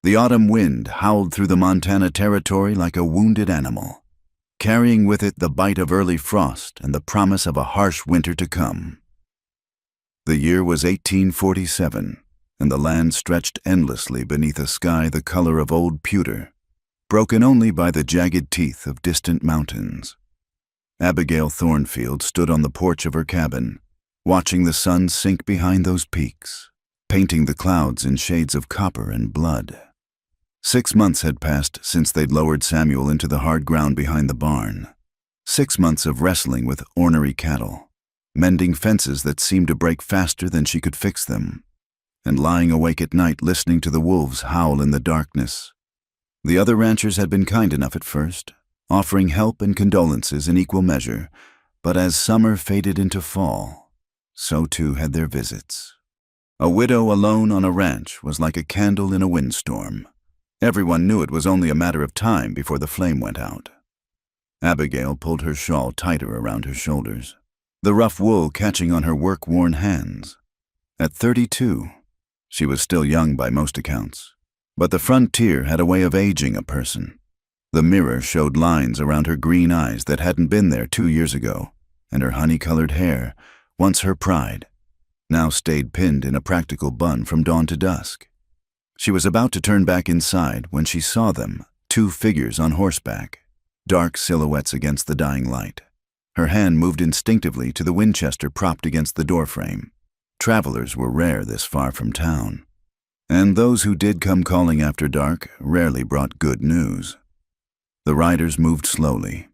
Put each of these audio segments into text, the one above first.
The autumn wind howled through the Montana territory like a wounded animal, carrying with it the bite of early frost and the promise of a harsh winter to come. The year was 1847, and the land stretched endlessly beneath a sky the color of old pewter, broken only by the jagged teeth of distant mountains. Abigail Thornfield stood on the porch of her cabin, watching the sun sink behind those peaks, painting the clouds in shades of copper and blood. 6 months had passed since they'd lowered Samuel into the hard ground behind the barn. 6 months of wrestling with ornery cattle, mending fences that seemed to break faster than she could fix them, and lying awake at night listening to the wolves howl in the darkness. The other ranchers had been kind enough at first, offering help and condolences in equal measure, but as summer faded into fall, so too had their visits. A widow alone on a ranch was like a candle in a windstorm. Everyone knew it was only a matter of time before the flame went out. Abigail pulled her shawl tighter around her shoulders, the rough wool catching on her work-worn hands. At 32, she was still young by most accounts, but the frontier had a way of aging a person. The mirror showed lines around her green eyes that hadn't been there 2 years ago, and her honey-colored hair, once her pride, now stayed pinned in a practical bun from dawn to dusk. She was about to turn back inside when she saw them, 2 figures on horseback, dark silhouettes against the dying light. Her hand moved instinctively to the Winchester propped against the doorframe. Travelers were rare this far from town, and those who did come calling after dark rarely brought good news. The riders moved slowly,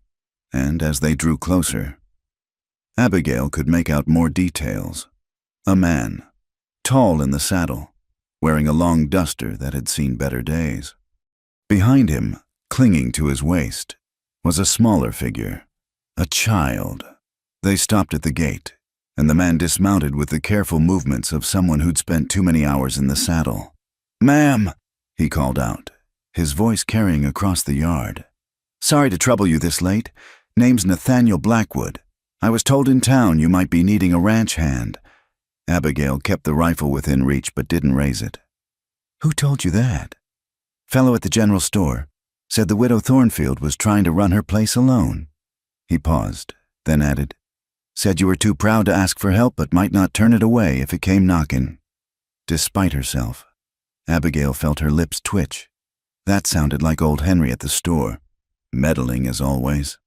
and as they drew closer, Abigail could make out more details. A man, tall in the saddle, wearing a long duster that had seen better days. Behind him, clinging to his waist, was a smaller figure, a child. They stopped at the gate, and the man dismounted with the careful movements of someone who'd spent too many hours in the saddle. "Ma'am," he called out, his voice carrying across the yard. "Sorry to trouble you this late. Name's Nathaniel Blackwood. I was told in town you might be needing a ranch hand." Abigail kept the rifle within reach but didn't raise it. "Who told you that?" "Fellow at the general store. Said the widow Thornfield was trying to run her place alone." He paused, then added, "Said you were too proud to ask for help but might not turn it away if it came knocking." Despite herself, Abigail felt her lips twitch. That sounded like old Henry at the store, meddling as always.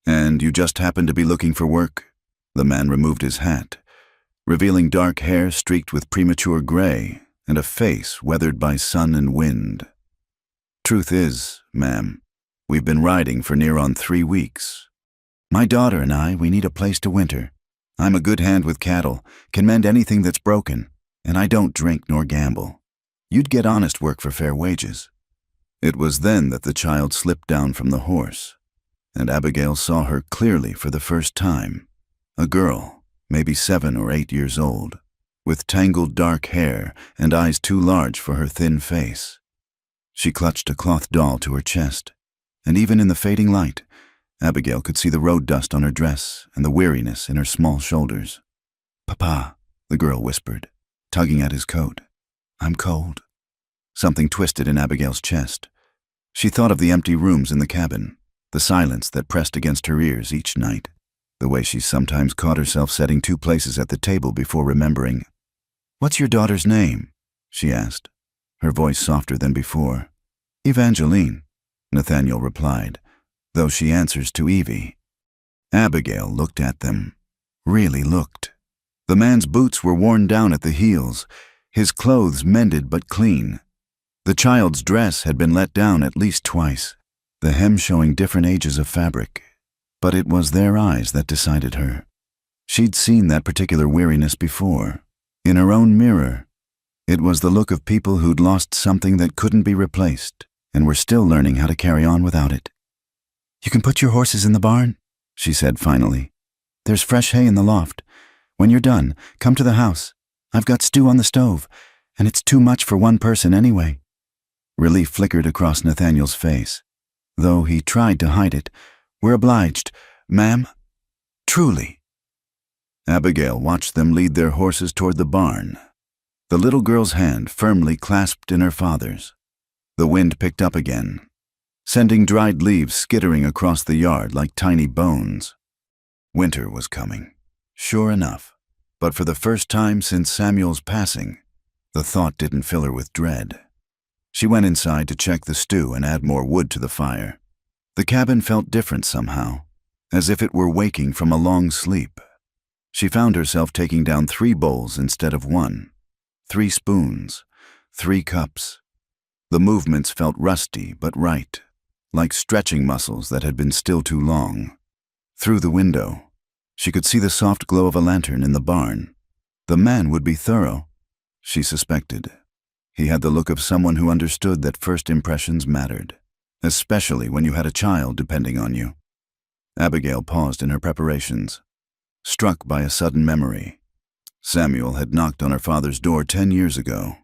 "And you just happened to be looking for work?" The man removed his hat, revealing dark hair streaked with premature gray and a face weathered by sun and wind. "Truth is, ma'am, we've been riding for near on 3 weeks. My daughter and I, we need a place to winter. I'm a good hand with cattle, can mend anything that's broken, and I don't drink nor gamble. You'd get honest work for fair wages." It was then that the child slipped down from the horse, and Abigail saw her clearly for the first time. A girl, maybe 7 or 8 years old, with tangled dark hair and eyes too large for her thin face. She clutched a cloth doll to her chest, and even in the fading light, Abigail could see the road dust on her dress and the weariness in her small shoulders. "Papa," the girl whispered, tugging at his coat. "I'm cold." Something twisted in Abigail's chest. She thought of the empty rooms in the cabin, the silence that pressed against her ears each night, the way she sometimes caught herself setting 2 places at the table before remembering. "What's your daughter's name?" she asked, her voice softer than before. "Evangeline," Nathaniel replied, "though she answers to Evie." Abigail looked at them, really looked. The man's boots were worn down at the heels, his clothes mended but clean. The child's dress had been let down at least twice, the hem showing different ages of fabric. But it was their eyes that decided her. She'd seen that particular weariness before, in her own mirror. It was the look of people who'd lost something that couldn't be replaced and were still learning how to carry on without it. "You can put your horses in the barn," she said finally. "There's fresh hay in the loft. When you're done, come to the house. I've got stew on the stove, and it's too much for one person anyway." Relief flickered across Nathaniel's face, though he tried to hide it. "We're obliged, ma'am. Truly." Abigail watched them lead their horses toward the barn, the little girl's hand firmly clasped in her father's. The wind picked up again, sending dried leaves skittering across the yard like tiny bones. Winter was coming, sure enough, but for the first time since Samuel's passing, the thought didn't fill her with dread. She went inside to check the stew and add more wood to the fire. The cabin felt different somehow, as if it were waking from a long sleep. She found herself taking down 3 bowls instead of 1, 3 spoons, 3 cups. The movements felt rusty but right, like stretching muscles that had been still too long. Through the window, she could see the soft glow of a lantern in the barn. The man would be thorough, she suspected. He had the look of someone who understood that first impressions mattered, especially when you had a child depending on you. Abigail paused in her preparations, struck by a sudden memory. Samuel had knocked on her father's door 10 years ago,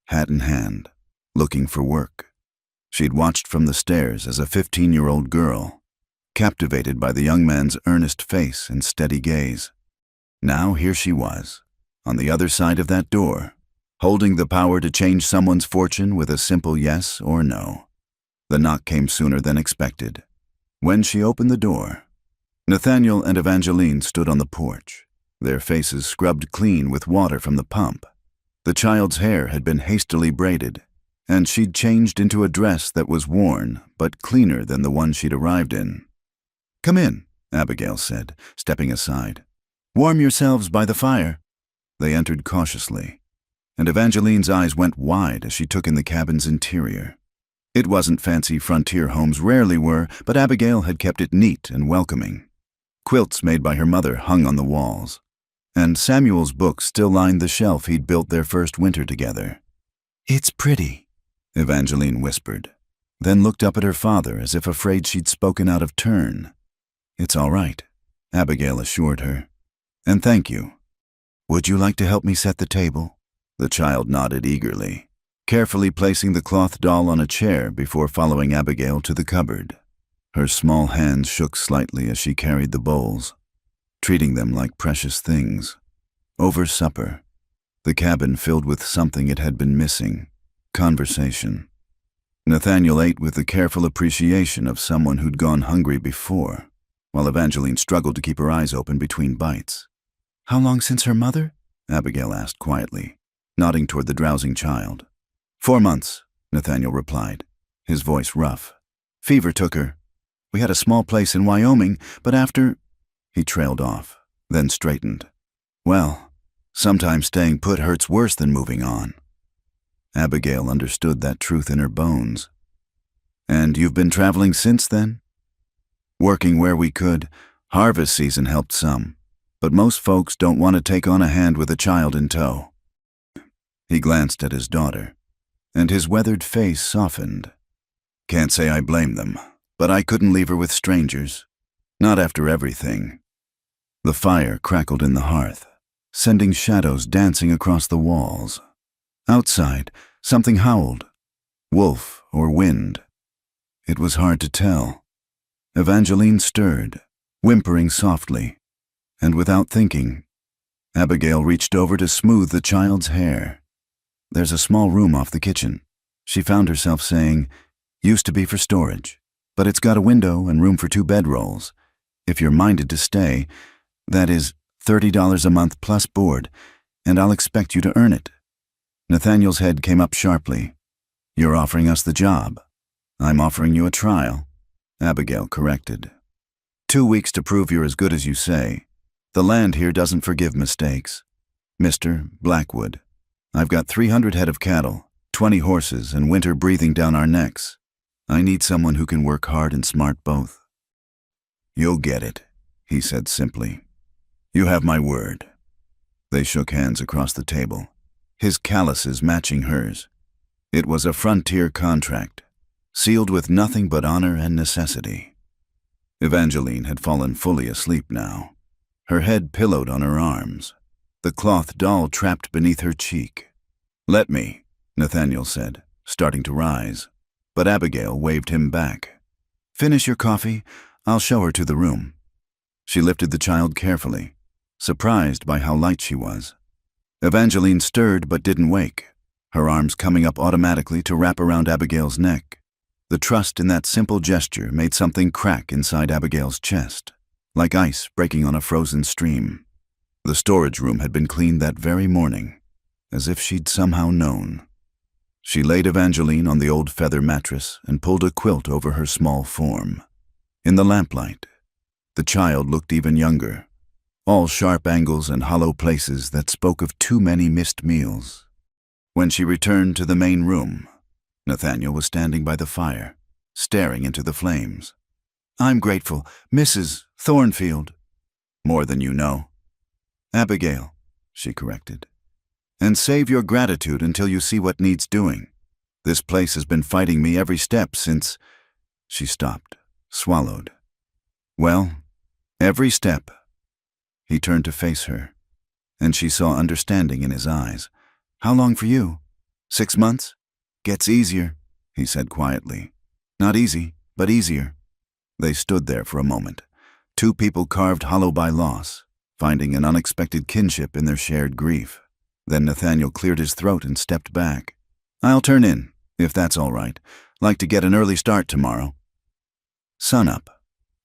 hat in hand, looking for work. She'd watched from the stairs as a 15-year-old girl, captivated by the young man's earnest face and steady gaze. Now here she was, on the other side of that door, holding the power to change someone's fortune with a simple yes or no. The knock came sooner than expected. When she opened the door, Nathaniel and Evangeline stood on the porch, their faces scrubbed clean with water from the pump. The child's hair had been hastily braided, and she'd changed into a dress that was worn but cleaner than the one she'd arrived in. "Come in," Abigail said, stepping aside. "Warm yourselves by the fire." They entered cautiously, and Evangeline's eyes went wide as she took in the cabin's interior. It wasn't fancy frontier homes rarely were, but Abigail had kept it neat and welcoming. Quilts made by her mother hung on the walls, and Samuel's books still lined the shelf he'd built their first winter together. "It's pretty," Evangeline whispered, then looked up at her father as if afraid she'd spoken out of turn. "It's all right," Abigail assured her. "And thank you. Would you like to help me set the table?" The child nodded eagerly, carefully placing the cloth doll on a chair before following Abigail to the cupboard. Her small hands shook slightly as she carried the bowls, treating them like precious things. Over supper, the cabin filled with something it had been missing: conversation. Nathaniel ate with the careful appreciation of someone who'd gone hungry before, while Evangeline struggled to keep her eyes open between bites. "How long since her mother?" Abigail asked quietly, nodding toward the drowsing child. 4 months, Nathaniel replied, his voice rough. "Fever took her. We had a small place in Wyoming, but after—" He trailed off, then straightened. "Well, sometimes staying put hurts worse than moving on." Abigail understood that truth in her bones. "And you've been traveling since then?" "Working where we could. Harvest season helped some, but most folks don't want to take on a hand with a child in tow." He glanced at his daughter, and his weathered face softened. "Can't say I blame them, but I couldn't leave her with strangers. Not after everything." The fire crackled in the hearth, sending shadows dancing across the walls. Outside, something howled. Wolf or wind. It was hard to tell. Evangeline stirred, whimpering softly, and without thinking, Abigail reached over to smooth the child's hair. "There's a small room off the kitchen," she found herself saying. "Used to be for storage, but it's got a window and room for 2 bedrolls. If you're minded to stay, that is $30 a month plus board, and I'll expect you to earn it." Nathaniel's head came up sharply. "You're offering us the job." "I'm offering you a trial," Abigail corrected. 2 weeks to prove you're as good as you say. The land here doesn't forgive mistakes. Mr. Blackwood, I've got 300 head of cattle, 20 horses, and winter breathing down our necks. I need someone who can work hard and smart both." "You'll get it," he said simply. "You have my word." They shook hands across the table, his calluses matching hers. It was a frontier contract, sealed with nothing but honor and necessity. Evangeline had fallen fully asleep now, her head pillowed on her arms, the cloth doll trapped beneath her cheek. "Let me," Nathaniel said, starting to rise, but Abigail waved him back. "Finish your coffee. I'll show her to the room." She lifted the child carefully, surprised by how light she was. Evangeline stirred but didn't wake. her arms coming up automatically to wrap around Abigail's neck. The trust in that simple gesture made something crack inside Abigail's chest, like ice breaking on a frozen stream. The storage room had been cleaned that very morning, as if she'd somehow known. She laid Evangeline on the old feather mattress and pulled a quilt over her small form. In the lamplight, the child looked even younger, all sharp angles and hollow places that spoke of too many missed meals. When she returned to the main room, Nathaniel was standing by the fire, staring into the flames. "I'm grateful, Mrs. Thornfield." "More than you know." "Abigail," she corrected. "And save your gratitude until you see what needs doing. This place has been fighting me every step since—" She stopped, swallowed. "Well, every step." He turned to face her, and she saw understanding in his eyes. "How long for you? 6 months? Gets easier," he said quietly. "Not easy, but easier." They stood there for a moment, two people carved hollow by loss, finding an unexpected kinship in their shared grief. Then Nathaniel cleared his throat and stepped back. "I'll turn in, if that's all right. Like to get an early start tomorrow." "Sunup,"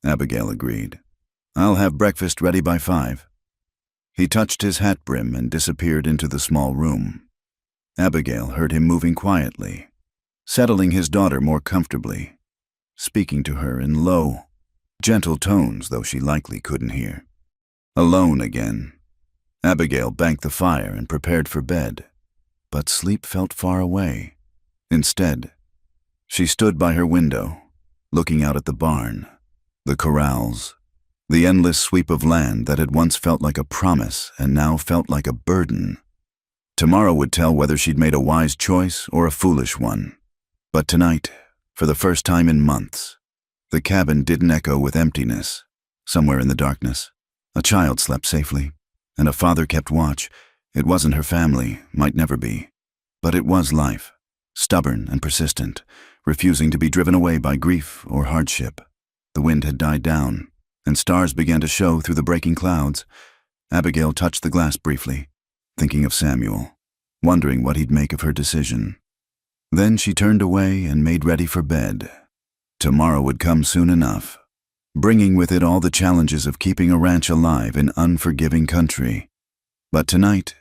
Abigail agreed. "I'll have breakfast ready by 5. He touched his hat brim and disappeared into the small room. Abigail heard him moving quietly, settling his daughter more comfortably, speaking to her in low, gentle tones, though she likely couldn't hear. Alone again, Abigail banked the fire and prepared for bed, but sleep felt far away. Instead, she stood by her window, looking out at the barn, the corrals, the endless sweep of land that had once felt like a promise and now felt like a burden. Tomorrow would tell whether she'd made a wise choice or a foolish one. But tonight, for the first time in months, the cabin didn't echo with emptiness. Somewhere in the darkness, a child slept safely, and a father kept watch. It wasn't her family, might never be. But it was life, stubborn and persistent, refusing to be driven away by grief or hardship. The wind had died down, and stars began to show through the breaking clouds. Abigail touched the glass briefly, thinking of Samuel, wondering what he'd make of her decision. Then she turned away and made ready for bed. Tomorrow would come soon enough, bringing with it all the challenges of keeping a ranch alive in unforgiving country. But tonight,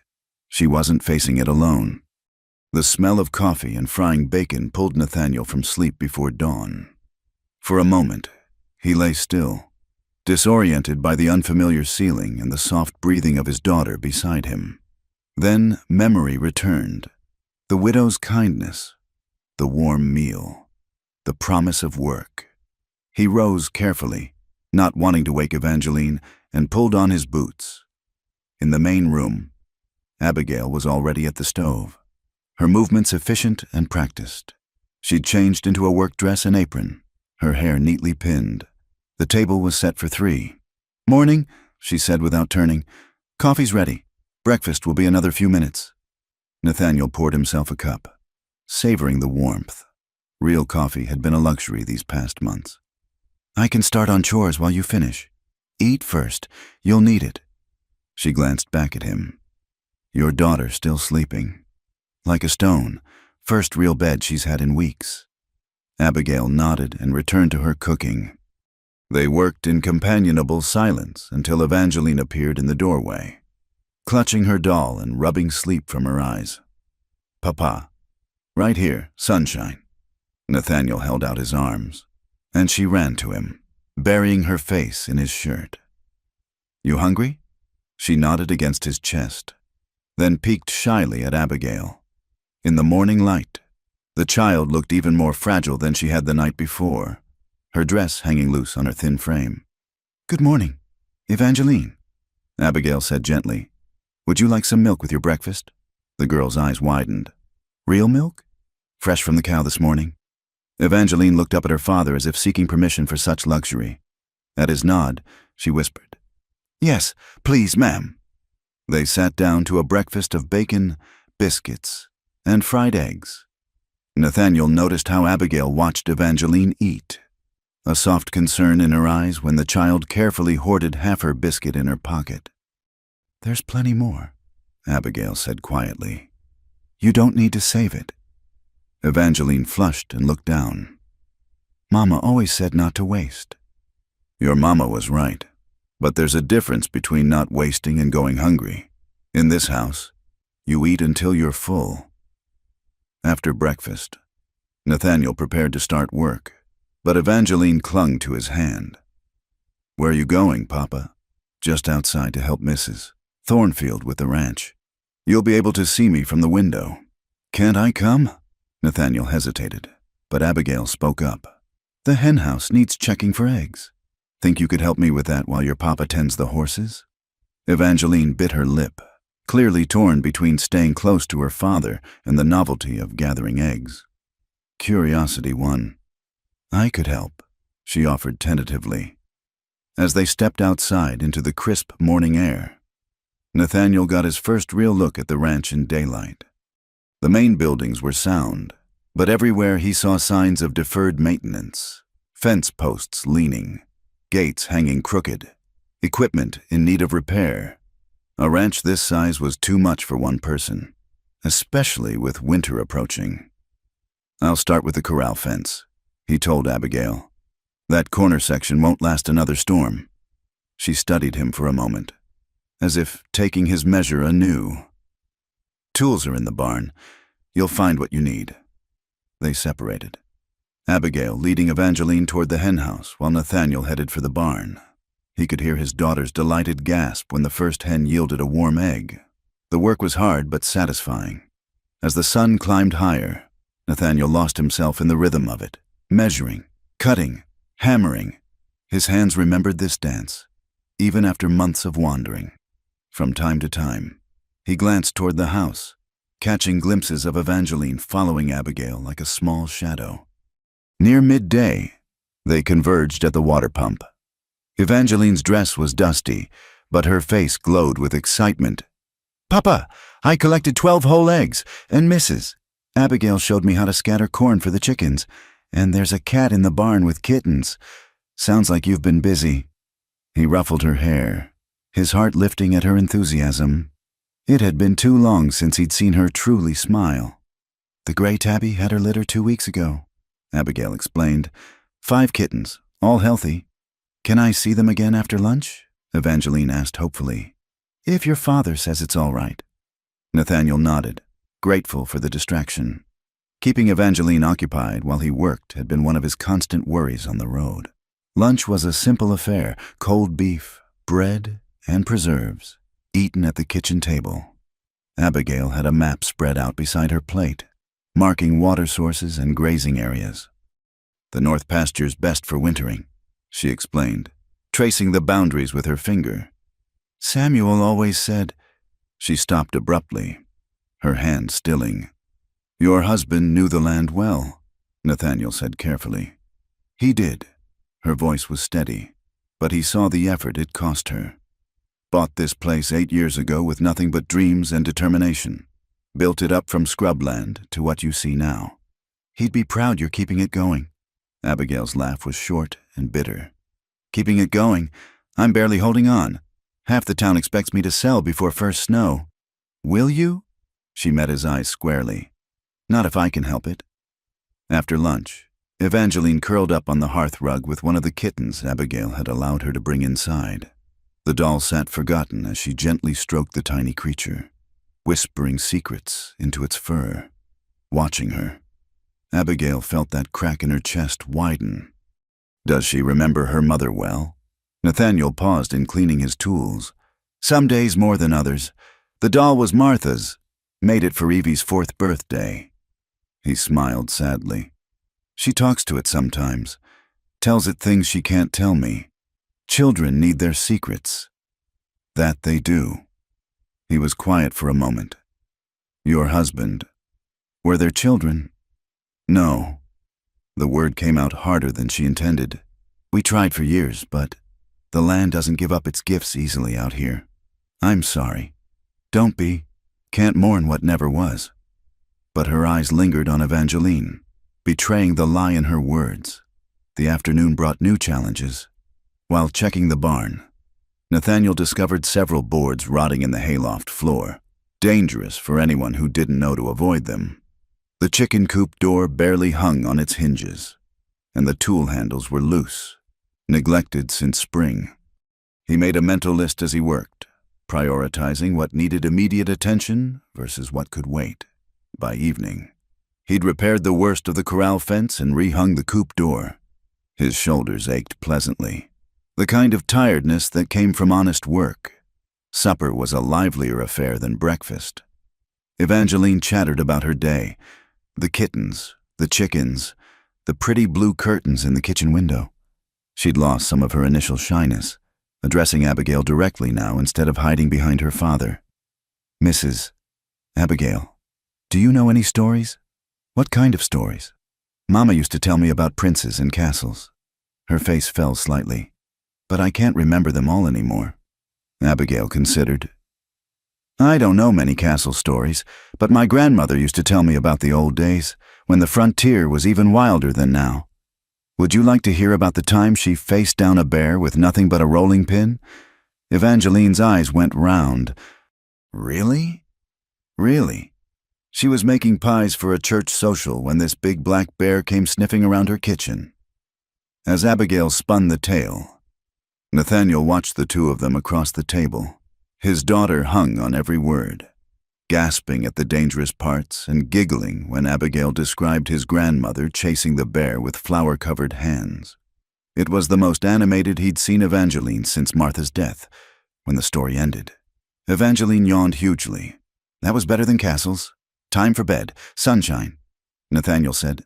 she wasn't facing it alone. The smell of coffee and frying bacon pulled Nathaniel from sleep before dawn. For a moment, he lay still, disoriented by the unfamiliar ceiling and the soft breathing of his daughter beside him. Then memory returned. The widow's kindness, the warm meal, the promise of work. He rose carefully, not wanting to wake Evangeline, and pulled on his boots. In the main room, Abigail was already at the stove, her movements efficient and practiced. She'd changed into a work dress and apron, her hair neatly pinned. The table was set for 3. "Morning," she said without turning. "Coffee's ready. Breakfast will be another few minutes." Nathaniel poured himself a cup, savoring the warmth. Real coffee had been a luxury these past months. "I can start on chores while you finish. Eat first. You'll need it." She glanced back at him. "Your daughter still sleeping. Like a stone. First real bed she's had in weeks." Abigail nodded and returned to her cooking. They worked in companionable silence until Evangeline appeared in the doorway, clutching her doll and rubbing sleep from her eyes. "Papa. Right here, sunshine." Nathaniel held out his arms, and she ran to him, burying her face in his shirt. "You hungry?" She nodded against his chest, then peeked shyly at Abigail. In the morning light, the child looked even more fragile than she had the night before, her dress hanging loose on her thin frame. "Good morning, Evangeline," Abigail said gently. "Would you like some milk with your breakfast?" The girl's eyes widened. "Real milk? Fresh from the cow this morning?" Evangeline looked up at her father as if seeking permission for such luxury. At his nod, she whispered, "Yes, please, ma'am." They sat down to a breakfast of bacon, biscuits, and fried eggs. Nathaniel noticed how Abigail watched Evangeline eat, a soft concern in her eyes when the child carefully hoarded half her biscuit in her pocket. "There's plenty more," Abigail said quietly. You don't need to save it." Evangeline flushed and looked down. "Mama always said not to waste." "Your mama was right. But there's a difference between not wasting and going hungry. In this house, you eat until you're full." After breakfast, Nathaniel prepared to start work, but Evangeline clung to his hand. "Where are you going, Papa?" "Just outside to help Mrs. Thornfield with the ranch. You'll be able to see me from the window." "Can't I come?" Nathaniel hesitated, but Abigail spoke up. "The hen house needs checking for eggs. Think you could help me with that while your papa tends the horses?" Evangeline bit her lip, clearly torn between staying close to her father and the novelty of gathering eggs. Curiosity won. "I could help," she offered tentatively. As they stepped outside into the crisp morning air, Nathaniel got his first real look at the ranch in daylight. The main buildings were sound, but everywhere he saw signs of deferred maintenance: fence posts leaning, gates hanging crooked, equipment in need of repair. A ranch this size was too much for one person, especially with winter approaching. "I'll start with the corral fence," he told Abigail. "That corner section won't last another storm." She studied him for a moment, as if taking his measure anew. "Tools are in the barn. You'll find what you need." They separated, Abigail leading Evangeline toward the hen house while Nathaniel headed for the barn. He could hear his daughter's delighted gasp when the first hen yielded a warm egg. The work was hard but satisfying. As the sun climbed higher, Nathaniel lost himself in the rhythm of it, measuring, cutting, hammering. His hands remembered this dance, even after months of wandering. From time to time, he glanced toward the house, catching glimpses of Evangeline following Abigail like a small shadow. Near midday, they converged at the water pump. Evangeline's dress was dusty, but her face glowed with excitement. "Papa, I collected 12 whole eggs, and Mrs. Abigail showed me how to scatter corn for the chickens, and there's a cat in the barn with kittens. Sounds like you've been busy." He ruffled her hair, his heart lifting at her enthusiasm. It had been too long since he'd seen her truly smile. "The gray tabby had her litter 2 weeks ago," Abigail explained. 5 kittens, all healthy. "Can I see them again after lunch?" Evangeline asked hopefully. "If your father says it's all right." Nathaniel nodded, grateful for the distraction. Keeping Evangeline occupied while he worked had been one of his constant worries on the road. Lunch was a simple affair: cold beef, bread, and preserves, eaten at the kitchen table. Abigail had a map spread out beside her plate, marking water sources and grazing areas. "The north pasture's best for wintering," she explained, tracing the boundaries with her finger. "Samuel always said—" She stopped abruptly, her hand stilling. "Your husband knew the land well," Nathaniel said carefully. "He did." Her voice was steady, but he saw the effort it cost her. "Bought this place 8 years ago with nothing but dreams and determination. Built it up from scrubland to what you see now. He'd be proud you're keeping it going." Abigail's laugh was short and bitter. "Keeping it going? I'm barely holding on. Half the town expects me to sell before first snow." "Will you?" She met his eyes squarely. "Not if I can help it." After lunch, Evangeline curled up on the hearth rug with one of the kittens Abigail had allowed her to bring inside. The doll sat forgotten as she gently stroked the tiny creature, whispering secrets into its fur, watching her. Abigail felt that crack in her chest widen. Does she remember her mother well? Nathaniel paused in cleaning his tools. Some days more than others. The doll was Martha's. Made it for Evie's 4th birthday. He smiled sadly. She talks to it sometimes. Tells it things she can't tell me. Children need their secrets. That they do. He was quiet for a moment. Your husband. Were there children? No. The word came out harder than she intended. We tried for years, but the land doesn't give up its gifts easily out here. I'm sorry. Don't be. Can't mourn what never was. But her eyes lingered on Evangeline, betraying the lie in her words. The afternoon brought new challenges. While checking the barn, Nathaniel discovered several boards rotting in the hayloft floor. dangerous for anyone who didn't know to avoid them. The chicken coop door barely hung on its hinges, and the tool handles were loose, neglected since spring. He made a mental list as he worked, prioritizing what needed immediate attention versus what could wait. By evening, he'd repaired the worst of the corral fence and rehung the coop door. His shoulders ached pleasantly, the kind of tiredness that came from honest work. Supper was a livelier affair than breakfast. Evangeline chattered about her day, the kittens, the chickens, the pretty blue curtains in the kitchen window. She'd lost some of her initial shyness, addressing Abigail directly now instead of hiding behind her father. "Mrs. Abigail, do you know any stories? What kind of stories? Mama used to tell me about princes and castles." Her face fell slightly. "But I can't remember them all anymore." Abigail considered. "I don't know many castle stories, but my grandmother used to tell me about the old days, when the frontier was even wilder than now. Would you like to hear about the time she faced down a bear with nothing but a rolling pin?" Evangeline's eyes went round. "Really? Really?" She was making pies for a church social when this big black bear came sniffing around her kitchen. As Abigail spun the tale, Nathaniel watched the two of them across the table. His daughter hung on every word, gasping at the dangerous parts and giggling when Abigail described his grandmother chasing the bear with flour-covered hands. It was the most animated he'd seen Evangeline since Martha's death. When the story ended, Evangeline yawned hugely. "That was better than castles. Time for bed. Sunshine." Nathaniel said,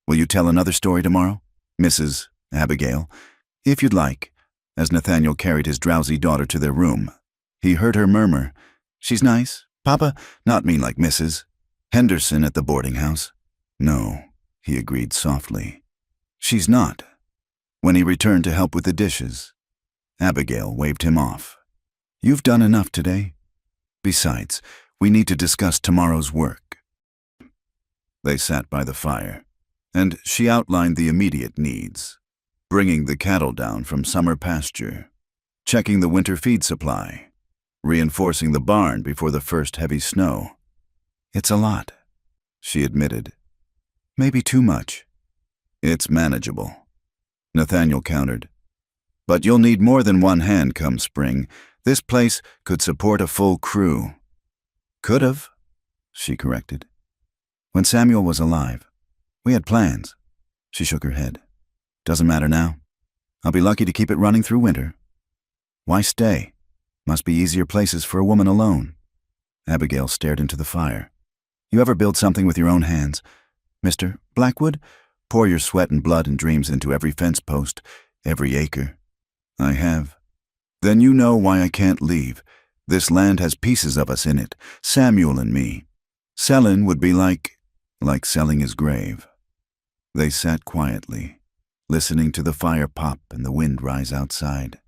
"Will you tell another story tomorrow, Mrs. Abigail?" "If you'd like." As Nathaniel carried his drowsy daughter to their room, he heard her murmur, "She's nice, Papa, not mean like Mrs. Henderson at the boarding house." "No," he agreed softly. "She's not." When he returned to help with the dishes, Abigail waved him off. "You've done enough today. Besides, we need to discuss tomorrow's work." They sat by the fire, and she outlined the immediate needs: bringing the cattle down from summer pasture, checking the winter feed supply, reinforcing the barn before the first heavy snow. "It's a lot," she admitted. "Maybe too much." "It's manageable," Nathaniel countered. "But you'll need more than one hand come spring. This place could support a full crew." "Could have," she corrected. "When Samuel was alive, we had plans." She shook her head. "Doesn't matter now. I'll be lucky to keep it running through winter." "Why stay? Must be easier places for a woman alone." Abigail stared into the fire. "You ever build something with your own hands? Mr. Blackwood, pour your sweat and blood and dreams into every fence post, every acre." "I have." "Then you know why I can't leave. This land has pieces of us in it, Samuel and me. Selling would be like selling his grave." They sat quietly, listening to the fire pop and the wind rise outside.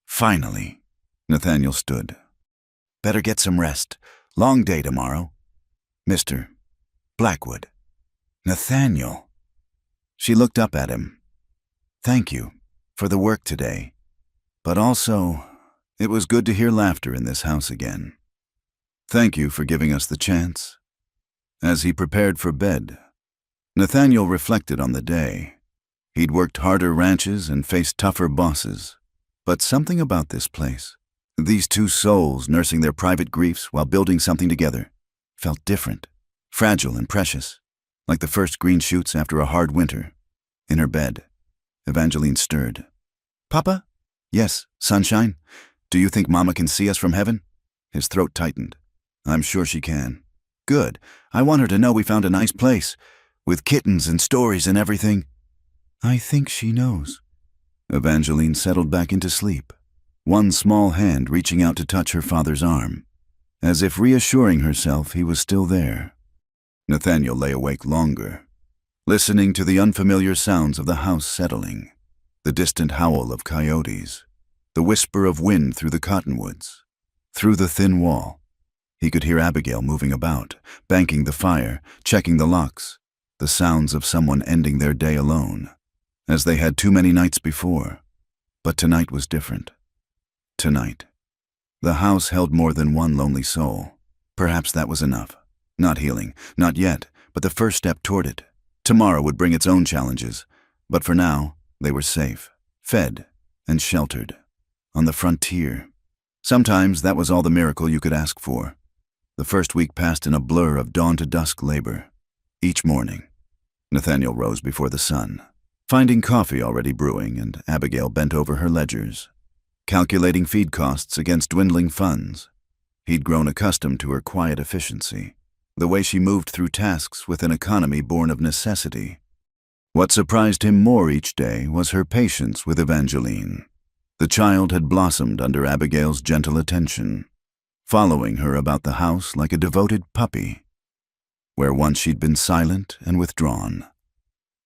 Finally, Nathaniel stood. "Better get some rest. Long day tomorrow. Mr. Blackwood." "Nathaniel." She looked up at him. "Thank you for the work today. But also, it was good to hear laughter in this house again. Thank you for giving us the chance." As he prepared for bed, Nathaniel reflected on the day. He'd worked harder ranches and faced tougher bosses. But something about this place, these two souls nursing their private griefs while building something together, felt different, fragile and precious, like the first green shoots after a hard winter. In her bed, Evangeline stirred. "Papa?" "Yes, sunshine. Do you think Mama can see us from heaven?" His throat tightened. "I'm sure she can." "Good. I want her to know we found a nice place, with kittens and stories and everything." "I think she knows." Evangeline settled back into sleep, one small hand reaching out to touch her father's arm, as if reassuring herself he was still there. Nathaniel lay awake longer, listening to the unfamiliar sounds of the house settling, the distant howl of coyotes, the whisper of wind through the cottonwoods. Through the thin wall, he could hear Abigail moving about, banking the fire, checking the locks, the sounds of someone ending their day alone, as they had too many nights before. But tonight was different. Tonight, the house held more than one lonely soul. Perhaps that was enough. Not healing, not yet, but the first step toward it. Tomorrow would bring its own challenges, but for now, they were safe, fed, and sheltered. On the frontier. Sometimes that was all the miracle you could ask for. The first week passed in a blur of dawn to dusk labor. Each morning, Nathaniel rose before the sun, finding coffee already brewing, and Abigail bent over her ledgers, calculating feed costs against dwindling funds. He'd grown accustomed to her quiet efficiency, the way she moved through tasks with an economy born of necessity. What surprised him more each day was her patience with Evangeline. The child had blossomed under Abigail's gentle attention, following her about the house like a devoted puppy. Where once she'd been silent and withdrawn,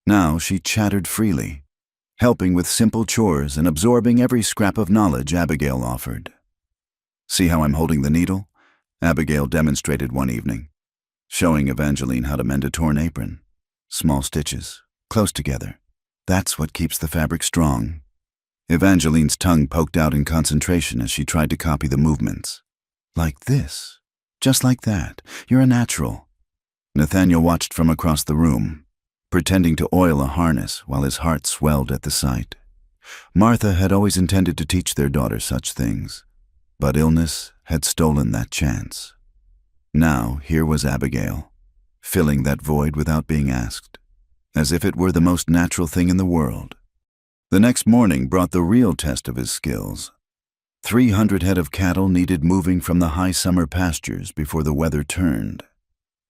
now she chattered freely, helping with simple chores and absorbing every scrap of knowledge Abigail offered. "See how I'm holding the needle?" Abigail demonstrated one evening, showing Evangeline how to mend a torn apron. Small stitches, close together. That's what keeps the fabric strong. Evangeline's tongue poked out in concentration as she tried to copy the movements. "Like this. Just like that. You're a natural." Nathaniel watched from across the room, pretending to oil a harness while his heart swelled at the sight. Martha had always intended to teach their daughter such things, but illness had stolen that chance. Now here was Abigail, filling that void without being asked, as if it were the most natural thing in the world. The next morning brought the real test of his skills. 300 head of cattle needed moving from the high summer pastures before the weather turned.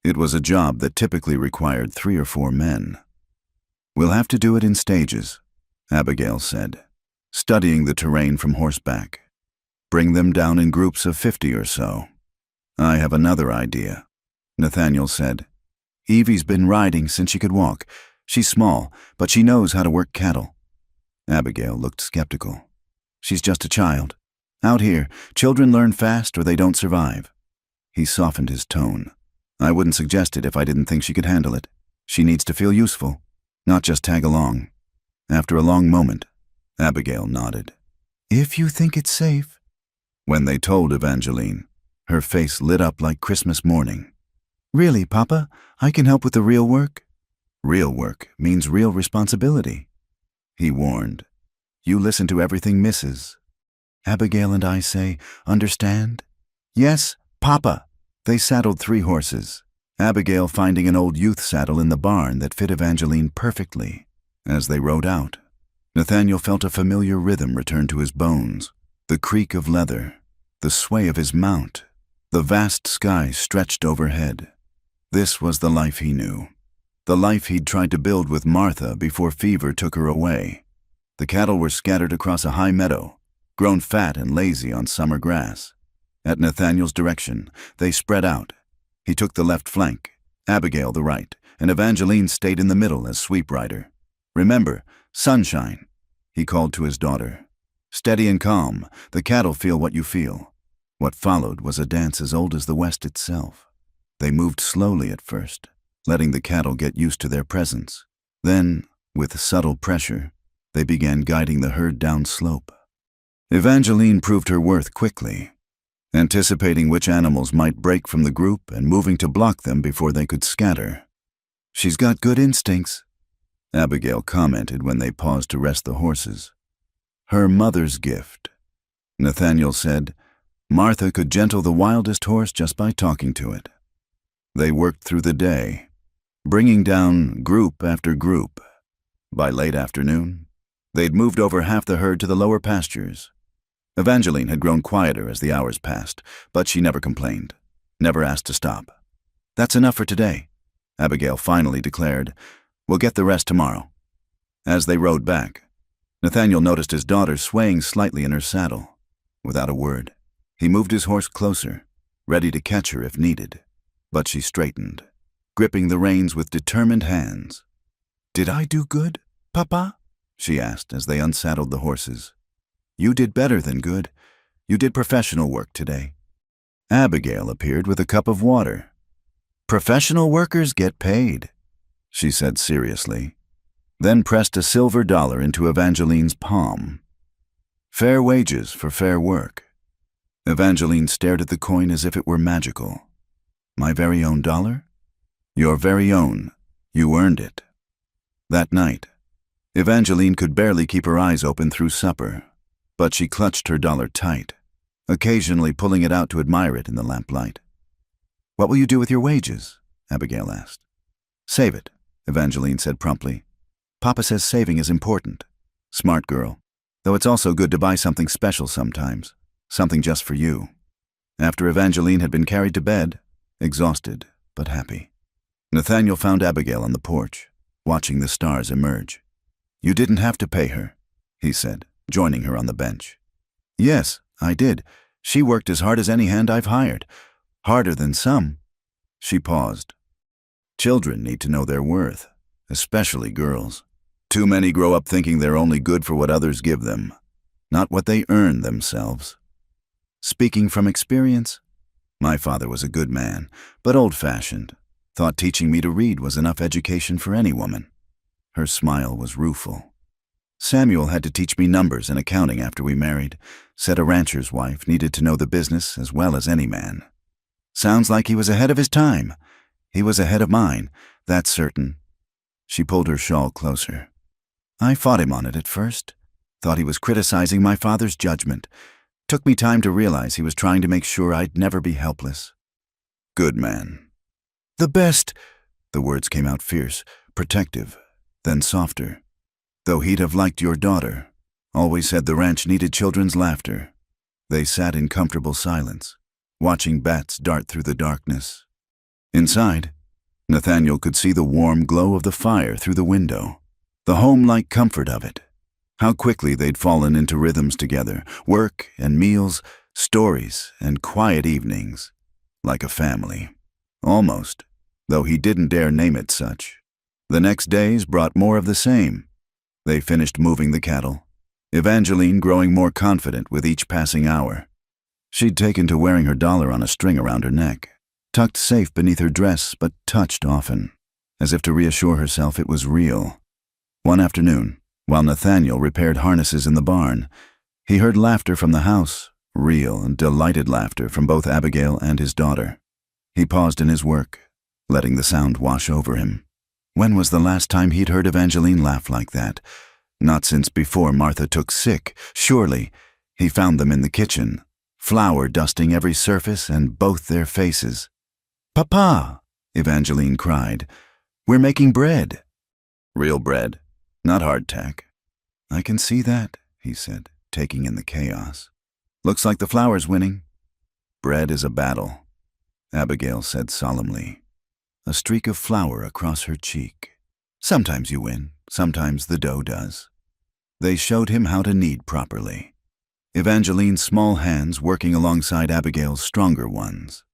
It was a job that typically required 3 or 4 men. "We'll have to do it in stages," Abigail said, studying the terrain from horseback. "Bring them down in groups of 50 or so." "I have another idea," Nathaniel said. "Evie's been riding since she could walk. She's small, but she knows how to work cattle." Abigail looked skeptical. "She's just a child. Out here, children learn fast or they don't survive." He softened his tone. "I wouldn't suggest it if I didn't think she could handle it. She needs to feel useful, not just tag along." After a long moment, Abigail nodded. "If you think it's safe." When they told Evangeline, her face lit up like Christmas morning. "Really, Papa? I can help with the real work?" "Real work means real responsibility," he warned. "You listen to everything Mrs. Abigail and I say, understand?" "Yes, Papa." They saddled 3 horses, Abigail finding an old youth saddle in the barn that fit Evangeline perfectly. As they rode out, Nathaniel felt a familiar rhythm return to his bones, the creak of leather, the sway of his mount. The vast sky stretched overhead. This was the life he knew, the life he'd tried to build with Martha before fever took her away. The cattle were scattered across a high meadow, grown fat and lazy on summer grass. At Nathaniel's direction, they spread out. He took the left flank, Abigail the right, and Evangeline stayed in the middle as sweep rider. "Remember, sunshine," he called to his daughter. "Steady and calm, the cattle feel what you feel." What followed was a dance as old as the West itself. They moved slowly at first, letting the cattle get used to their presence. Then, with subtle pressure, they began guiding the herd down slope. Evangeline proved her worth quickly, anticipating which animals might break from the group and moving to block them before they could scatter. "She's got good instincts," Abigail commented when they paused to rest the horses. "Her mother's gift," Nathaniel said. "Martha could gentle the wildest horse just by talking to it." They worked through the day, bringing down group after group. By late afternoon, they'd moved over half the herd to the lower pastures. Evangeline had grown quieter as the hours passed, but she never complained, never asked to stop. "That's enough for today," Abigail finally declared. "We'll get the rest tomorrow." As they rode back, Nathaniel noticed his daughter swaying slightly in her saddle. Without a word, he moved his horse closer, ready to catch her if needed. But she straightened, gripping the reins with determined hands. "Did I do good, Papa?" she asked as they unsaddled the horses. "You did better than good. You did professional work today." Abigail appeared with a cup of water. "Professional workers get paid," she said seriously, then pressed a silver dollar into Evangeline's palm. "Fair wages for fair work." Evangeline stared at the coin as if it were magical. My very own dollar? Your very own. You earned it. That night, Evangeline could barely keep her eyes open through supper, but she clutched her dollar tight, occasionally pulling it out to admire it in the lamplight. What will you do with your wages? Abigail asked. Save it, Evangeline said promptly. Papa says saving is important. Smart girl. Though it's also good to buy something special sometimes, something just for you. After Evangeline had been carried to bed, exhausted but happy, Nathaniel found Abigail on the porch, watching the stars emerge. You didn't have to pay her, he said, joining her on the bench. Yes, I did. She worked as hard as any hand I've hired. Harder than some. She paused. Children need to know their worth, especially girls. Too many grow up thinking they're only good for what others give them, not what they earn themselves. Speaking from experience, my father was a good man, but old-fashioned. Thought teaching me to read was enough education for any woman. Her smile was rueful. Samuel had to teach me numbers and accounting after we married. Said a rancher's wife needed to know the business as well as any man. Sounds like he was ahead of his time. He was ahead of mine, that's certain. She pulled her shawl closer. I fought him on it at first. Thought he was criticizing my father's judgment. Took me time to realize he was trying to make sure I'd never be helpless. Good man. The best. The words came out fierce, protective, then softer. Though he'd have liked your daughter. Always said the ranch needed children's laughter. They sat in comfortable silence, watching bats dart through the darkness. Inside, Nathaniel could see the warm glow of the fire through the window, the home-like comfort of it. How quickly they'd fallen into rhythms together, work and meals, stories and quiet evenings, like a family. Almost, though he didn't dare name it such. The next days brought more of the same. They finished moving the cattle, Evangeline growing more confident with each passing hour. She'd taken to wearing her dollar on a string around her neck, tucked safe beneath her dress but touched often, as if to reassure herself it was real. One afternoon, while Nathaniel repaired harnesses in the barn, he heard laughter from the house, real and delighted laughter from both Abigail and his daughter. He paused in his work, letting the sound wash over him. When was the last time he'd heard Evangeline laugh like that? Not since before Martha took sick. Surely, he found them in the kitchen, flour dusting every surface and both their faces. Papa, Evangeline cried, we're making bread. Real bread, not hardtack. I can see that, he said, taking in the chaos. Looks like the flour's winning. Bread is a battle, Abigail said solemnly, a streak of flour across her cheek. Sometimes you win, sometimes the dough does. They showed him how to knead properly. Evangeline's small hands working alongside Abigail's stronger ones.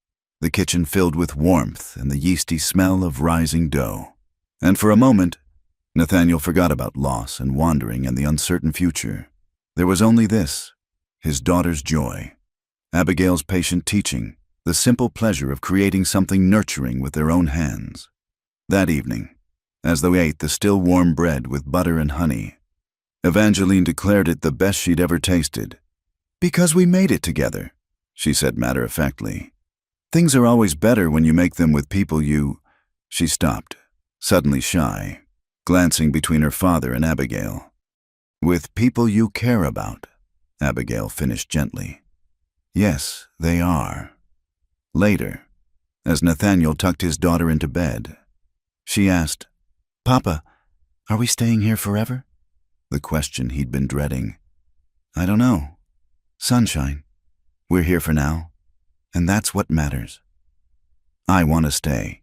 The kitchen filled with warmth and the yeasty smell of rising dough. And for a moment, Nathaniel forgot about loss and wandering and the uncertain future. There was only this, his daughter's joy, Abigail's patient teaching, the simple pleasure of creating something nurturing with their own hands. That evening, as they ate the still warm bread with butter and honey, Evangeline declared it the best she'd ever tasted. Because we made it together, she said matter-of-factly. Things are always better when you make them with people you... She stopped, suddenly shy, glancing between her father and Abigail. With people you care about, Abigail finished gently. Yes, they are. Later, as Nathaniel tucked his daughter into bed, she asked, Papa, are we staying here forever? The question he'd been dreading. I don't know. Sunshine. We're here for now, and that's what matters. I want to stay,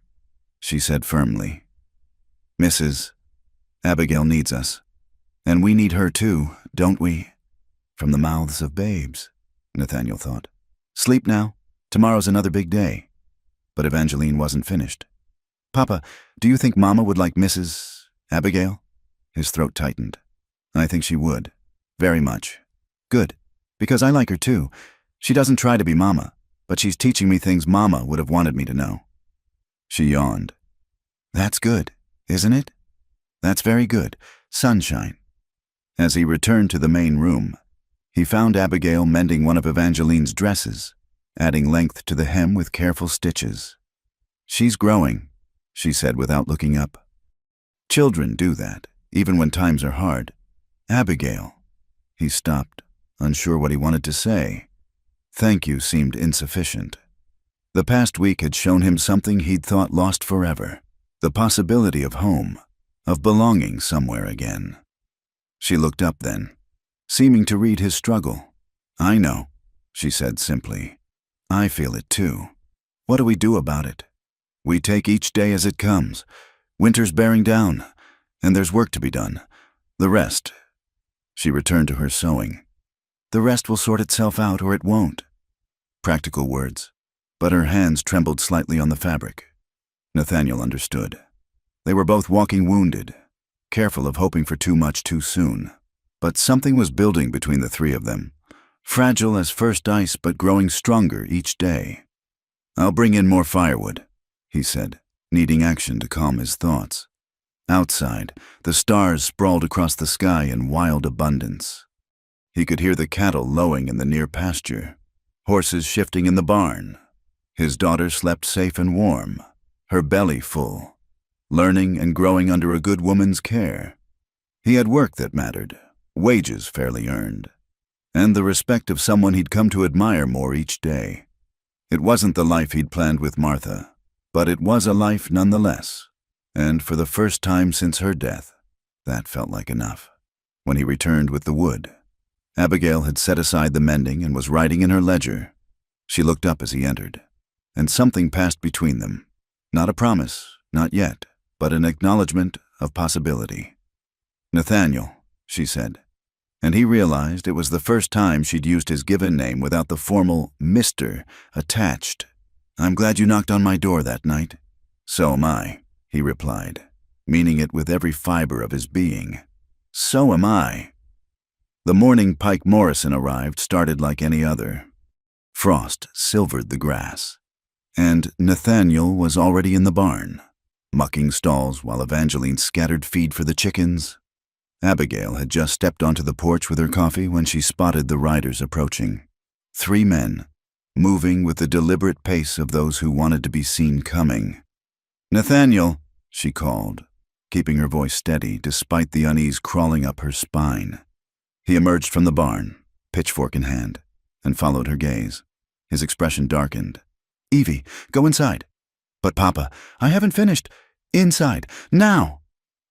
she said firmly. Mrs. Abigail needs us, and we need her too, don't we? From the mouths of babes, Nathaniel thought. Sleep now. Tomorrow's another big day. But Evangeline wasn't finished. Papa, do you think Mama would like Mrs. Abigail? His throat tightened. I think she would. Very much. Good. Because I like her too. She doesn't try to be Mama, but she's teaching me things Mama would have wanted me to know. She yawned. That's good, isn't it? That's very good. Sunshine. As he returned to the main room, he found Abigail mending one of Evangeline's dresses, adding length to the hem with careful stitches. She's growing, she said without looking up. Children do that, even when times are hard. Abigail. He stopped, unsure what he wanted to say. Thank you seemed insufficient. The past week had shown him something he'd thought lost forever, the possibility of home, of belonging somewhere again. She looked up then, seeming to read his struggle. I know, she said simply. I feel it too. What do we do about it? We take each day as it comes. Winter's bearing down, and there's work to be done. The rest. She returned to her sewing. The rest will sort itself out or it won't. Practical words, but her hands trembled slightly on the fabric. Nathaniel understood. They were both walking wounded, careful of hoping for too much too soon. But something was building between the three of them, fragile as first ice but growing stronger each day. I'll bring in more firewood, he said, needing action to calm his thoughts. Outside, the stars sprawled across the sky in wild abundance. He could hear the cattle lowing in the near pasture, horses shifting in the barn. His daughter slept safe and warm, her belly full, learning and growing under a good woman's care. He had work that mattered, wages fairly earned, and the respect of someone he'd come to admire more each day. It wasn't the life he'd planned with Martha, but it was a life nonetheless, and for the first time since her death, that felt like enough. When he returned with the wood, Abigail had set aside the mending and was writing in her ledger. She looked up as he entered, and something passed between them. Not a promise, not yet, but an acknowledgement of possibility. Nathaniel, she said, and he realized it was the first time she'd used his given name without the formal Mr. attached. I'm glad you knocked on my door that night. So am I, he replied, meaning it with every fiber of his being. So am I. The morning Pike Morrison arrived started like any other. Frost silvered the grass, and Nathaniel was already in the barn, mucking stalls while Evangeline scattered feed for the chickens. Abigail had just stepped onto the porch with her coffee when she spotted the riders approaching. 3 men, moving with the deliberate pace of those who wanted to be seen coming. Nathaniel, she called, keeping her voice steady despite the unease crawling up her spine. He emerged from the barn, pitchfork in hand, and followed her gaze. His expression darkened. Evie, go inside. But Papa, I haven't finished. Inside, now!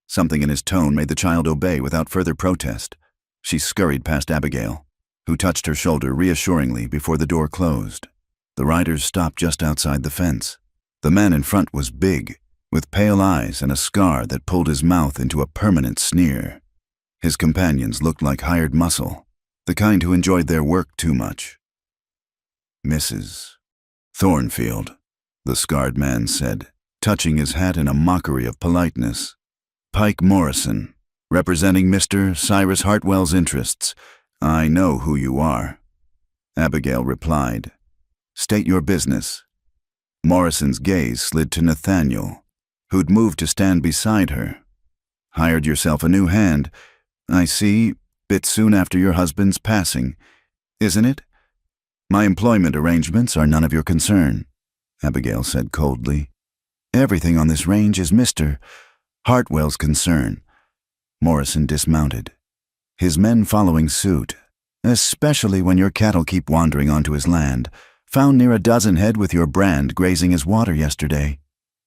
Something in his tone made the child obey without further protest. She scurried past Abigail, who touched her shoulder reassuringly before the door closed. The riders stopped just outside the fence. The man in front was big, with pale eyes and a scar that pulled his mouth into a permanent sneer. His companions looked like hired muscle, the kind who enjoyed their work too much. Mrs. Thornfield, the scarred man said, touching his hat in a mockery of politeness. Pike Morrison, representing Mr. Cyrus Hartwell's interests. I know who you are. Abigail replied. State your business. Morrison's gaze slid to Nathaniel, who'd moved to stand beside her. Hired yourself a new hand, I see, bit soon after your husband's passing, isn't it? My employment arrangements are none of your concern, Abigail said coldly. Everything on this range is Mr. Hartwell's concern. Morrison dismounted, his men following suit, especially when your cattle keep wandering onto his land, found near a dozen head with your brand grazing his water yesterday.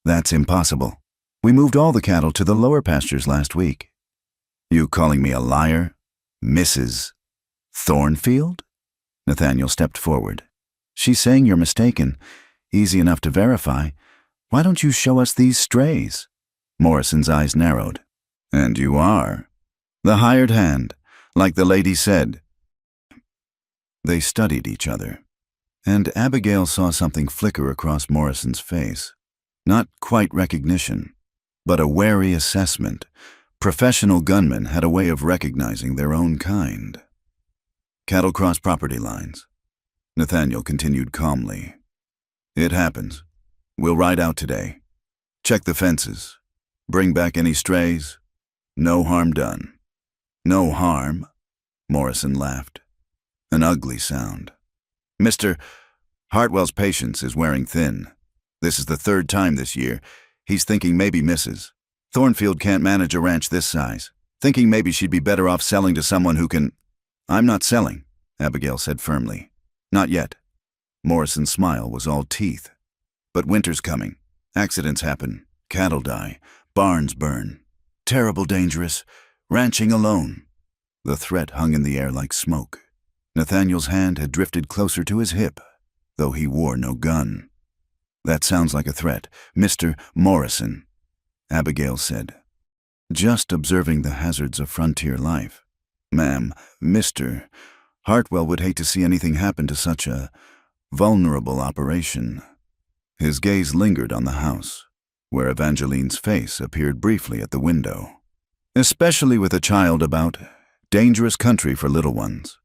That's impossible. We moved all the cattle to the lower pastures last week. You calling me a liar, Mrs. Thornfield? Nathaniel stepped forward. She's saying you're mistaken. Easy enough to verify. Why don't you show us these strays? Morrison's eyes narrowed. And you are. The hired hand, like the lady said. They studied each other, and Abigail saw something flicker across Morrison's face. Not quite recognition, but a wary assessment. Professional gunmen had a way of recognizing their own kind. Cattle cross property lines. Nathaniel continued calmly. It happens. We'll ride out today. Check the fences. Bring back any strays. No harm done. No harm? Morrison laughed. An ugly sound. Mr. Hartwell's patience is wearing thin. This is the third time this year. He's thinking maybe Mrs. Thornfield can't manage a ranch this size. Thinking maybe she'd be better off selling to someone who can... I'm not selling, Abigail said firmly. Not yet. Morrison's smile was all teeth. But winter's coming. Accidents happen. Cattle die. Barns burn. Terrible dangerous. Ranching alone. The threat hung in the air like smoke. Nathaniel's hand had drifted closer to his hip, though he wore no gun. That sounds like a threat, Mr. Morrison, Abigail said. Just observing the hazards of frontier life. Ma'am, Mr. Hartwell would hate to see anything happen to such a vulnerable operation. His gaze lingered on the house, where Evangeline's face appeared briefly at the window. Especially with a child about, dangerous country for little ones.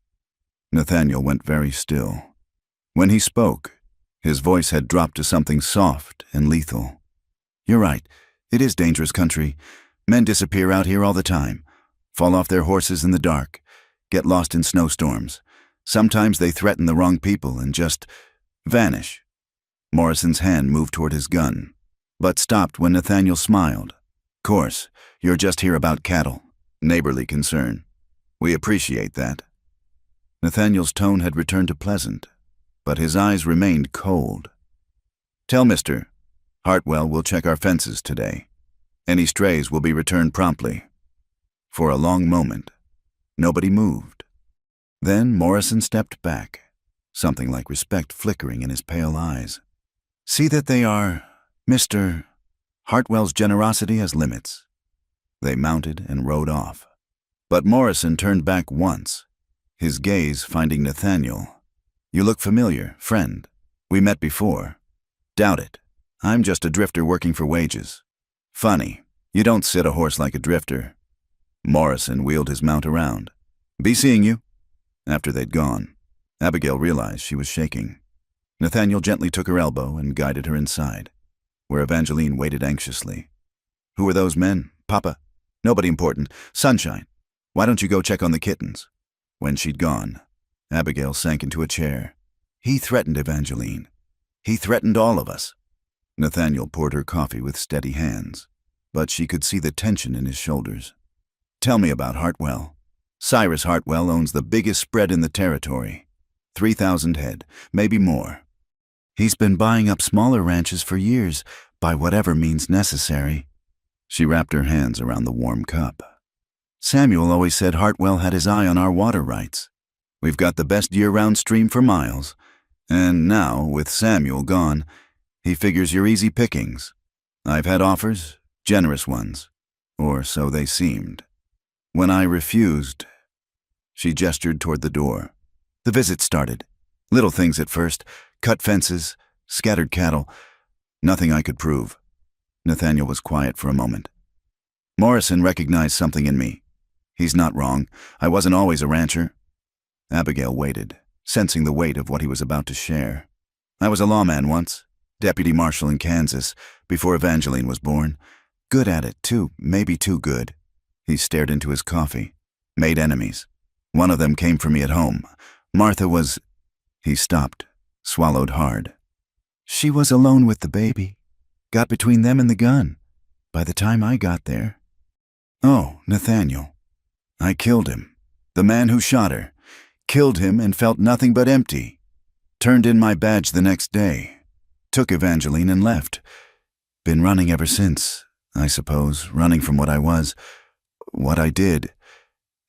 Nathaniel went very still. When he spoke, his voice had dropped to something soft and lethal. You're right, it is dangerous country. Men disappear out here all the time, fall off their horses in the dark, get lost in snowstorms. Sometimes they threaten the wrong people and just vanish. Morrison's hand moved toward his gun, but stopped when Nathaniel smiled. Course, you're just here about cattle, neighborly concern. We appreciate that. Nathaniel's tone had returned to pleasant, but his eyes remained cold. Tell Mr. Hartwell we'll check our fences today. Any strays will be returned promptly. For a long moment, nobody moved. Then Morrison stepped back, something like respect flickering in his pale eyes. See that they are... Mr. Hartwell's generosity has limits. They mounted and rode off. But Morrison turned back once, his gaze finding Nathaniel. You look familiar, friend. We met before. Doubt it. I'm just a drifter working for wages. Funny, you don't sit a horse like a drifter. Morrison wheeled his mount around. Be seeing you. After they'd gone, Abigail realized she was shaking. Nathaniel gently took her elbow and guided her inside, where Evangeline waited anxiously. Who were those men, Papa? Nobody important. Sunshine. Why don't you go check on the kittens? When she'd gone, Abigail sank into a chair. He threatened Evangeline. He threatened all of us. Nathaniel poured her coffee with steady hands, but she could see the tension in his shoulders. Tell me about Hartwell. Cyrus Hartwell owns the biggest spread in the territory. 3,000 head, maybe more. He's been buying up smaller ranches for years, by whatever means necessary. She wrapped her hands around the warm cup. Samuel always said Hartwell had his eye on our water rights. We've got the best year-round stream for miles. And now, with Samuel gone, he figures you're easy pickings. I've had offers, generous ones, or so they seemed. When I refused, she gestured toward the door. The visit started. Little things at first, cut fences, scattered cattle, nothing I could prove. Nathaniel was quiet for a moment. Morrison recognized something in me. He's not wrong. I wasn't always a rancher. Abigail waited, sensing the weight of what he was about to share. I was a lawman once, deputy marshal in Kansas, before Evangeline was born. Good at it, too, maybe too good. He stared into his coffee. Made enemies. One of them came for me at home. Martha was... He stopped, swallowed hard. She was alone with the baby. Got between them and the gun. By the time I got there... Oh, Nathaniel. I killed him. The man who shot her. Killed him and felt nothing but empty. Turned in my badge the next day. Took Evangeline and left. Been running ever since, I suppose, running from what I was, what I did.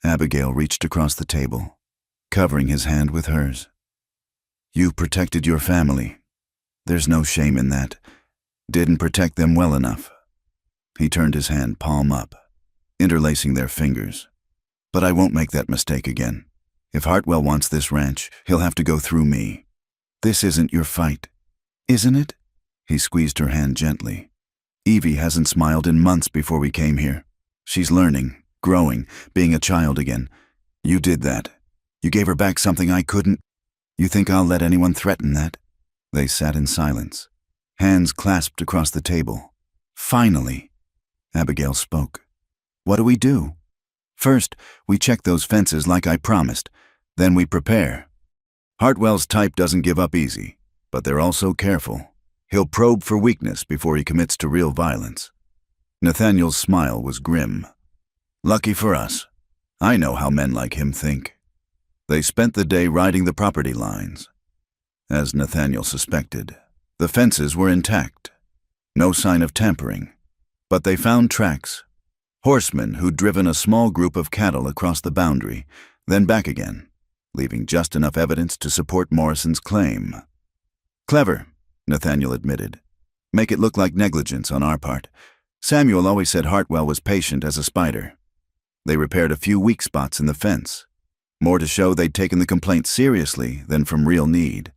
Abigail reached across the table, covering his hand with hers. You protected your family. There's no shame in that. Didn't protect them well enough. He turned his hand palm up, interlacing their fingers. But I won't make that mistake again. If Hartwell wants this ranch, he'll have to go through me. This isn't your fight, isn't it? He squeezed her hand gently. Evie hasn't smiled in months before we came here. She's learning, growing, being a child again. You did that. You gave her back something I couldn't. You think I'll let anyone threaten that? They sat in silence, hands clasped across the table. Finally, Abigail spoke. What do we do? First, we check those fences like I promised. Then we prepare. Hartwell's type doesn't give up easy, but they're also careful. He'll probe for weakness before he commits to real violence. Nathaniel's smile was grim. Lucky for us. I know how men like him think. They spent the day riding the property lines. As Nathaniel suspected, the fences were intact. No sign of tampering. But they found tracks. Horsemen who'd driven a small group of cattle across the boundary, then back again, leaving just enough evidence to support Morrison's claim. Clever, Nathaniel admitted. Make it look like negligence on our part. Samuel always said Hartwell was patient as a spider. They repaired a few weak spots in the fence, more to show they'd taken the complaint seriously than from real need.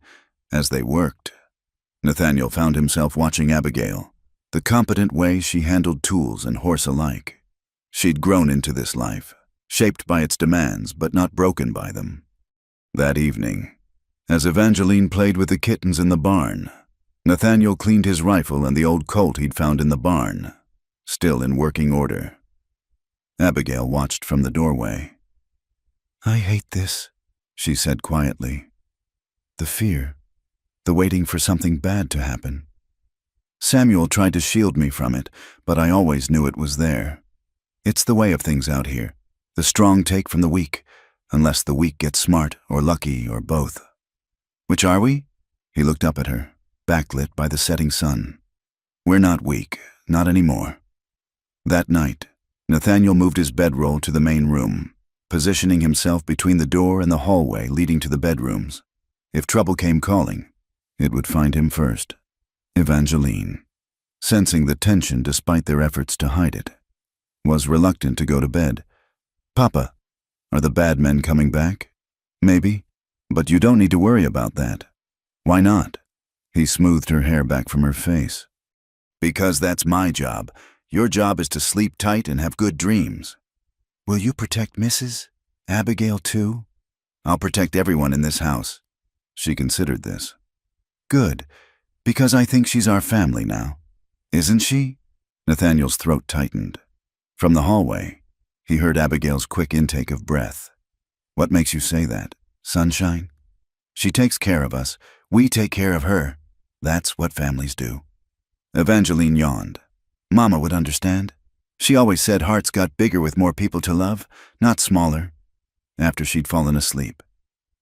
As they worked, Nathaniel found himself watching Abigail, the competent way she handled tools and horse alike. She'd grown into this life, shaped by its demands but not broken by them. That evening, as Evangeline played with the kittens in the barn, Nathaniel cleaned his rifle and the old Colt he'd found in the barn, still in working order. Abigail watched from the doorway. "I hate this," she said quietly. "The fear, the waiting for something bad to happen. Samuel tried to shield me from it, but I always knew it was there. It's the way of things out here. The strong take from the weak, unless the weak get smart or lucky or both." "Which are we?" He looked up at her, backlit by the setting sun. "We're not weak, not anymore." That night, Nathaniel moved his bedroll to the main room, positioning himself between the door and the hallway leading to the bedrooms. If trouble came calling, it would find him first. Evangeline, sensing the tension despite their efforts to hide it, was reluctant to go to bed. "Papa, are the bad men coming back?" "Maybe, but you don't need to worry about that." "Why not?" He smoothed her hair back from her face. "Because that's my job. Your job is to sleep tight and have good dreams." "Will you protect Mrs. Abigail too?" "I'll protect everyone in this house." She considered this. "Good, because I think she's our family now." "Isn't she?" Nathaniel's throat tightened. From the hallway, he heard Abigail's quick intake of breath. "What makes you say that? Sunshine?" "She takes care of us. We take care of her. That's what families do." Evangeline yawned. "Mama would understand. She always said hearts got bigger with more people to love, not smaller." After she'd fallen asleep,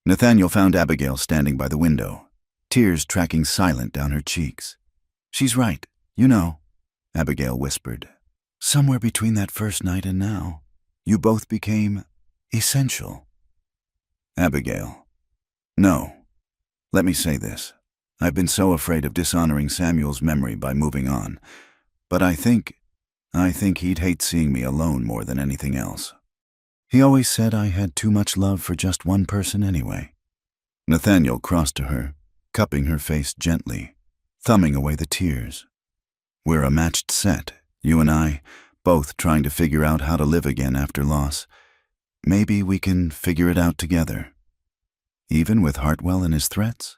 Nathaniel found Abigail standing by the window, tears tracking silent down her cheeks. "She's right, you know," Abigail whispered. "Somewhere between that first night and now, you both became essential." "Abigail, no. Let me say this. I've been so afraid of dishonoring Samuel's memory by moving on, but I think he'd hate seeing me alone more than anything else. He always said I had too much love for just one person anyway." Nathaniel crossed to her, cupping her face gently, thumbing away the tears. "We're a matched set, you and I, both trying to figure out how to live again after loss. Maybe we can figure it out together. Even with Hartwell and his threats?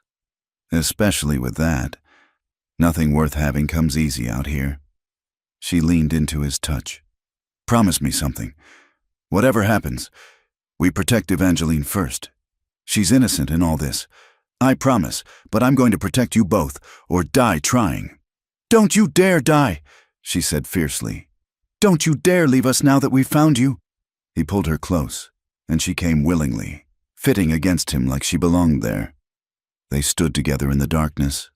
Especially with that. Nothing worth having comes easy out here." She leaned into his touch. "Promise me something. Whatever happens, we protect Evangeline first. She's innocent in all this. I promise, but I'm going to protect you both, or die trying." "Don't you dare die," she said fiercely. "Don't you dare leave us now that we've found you." He pulled her close, and she came willingly, fitting against him like she belonged there. They stood together in the darkness,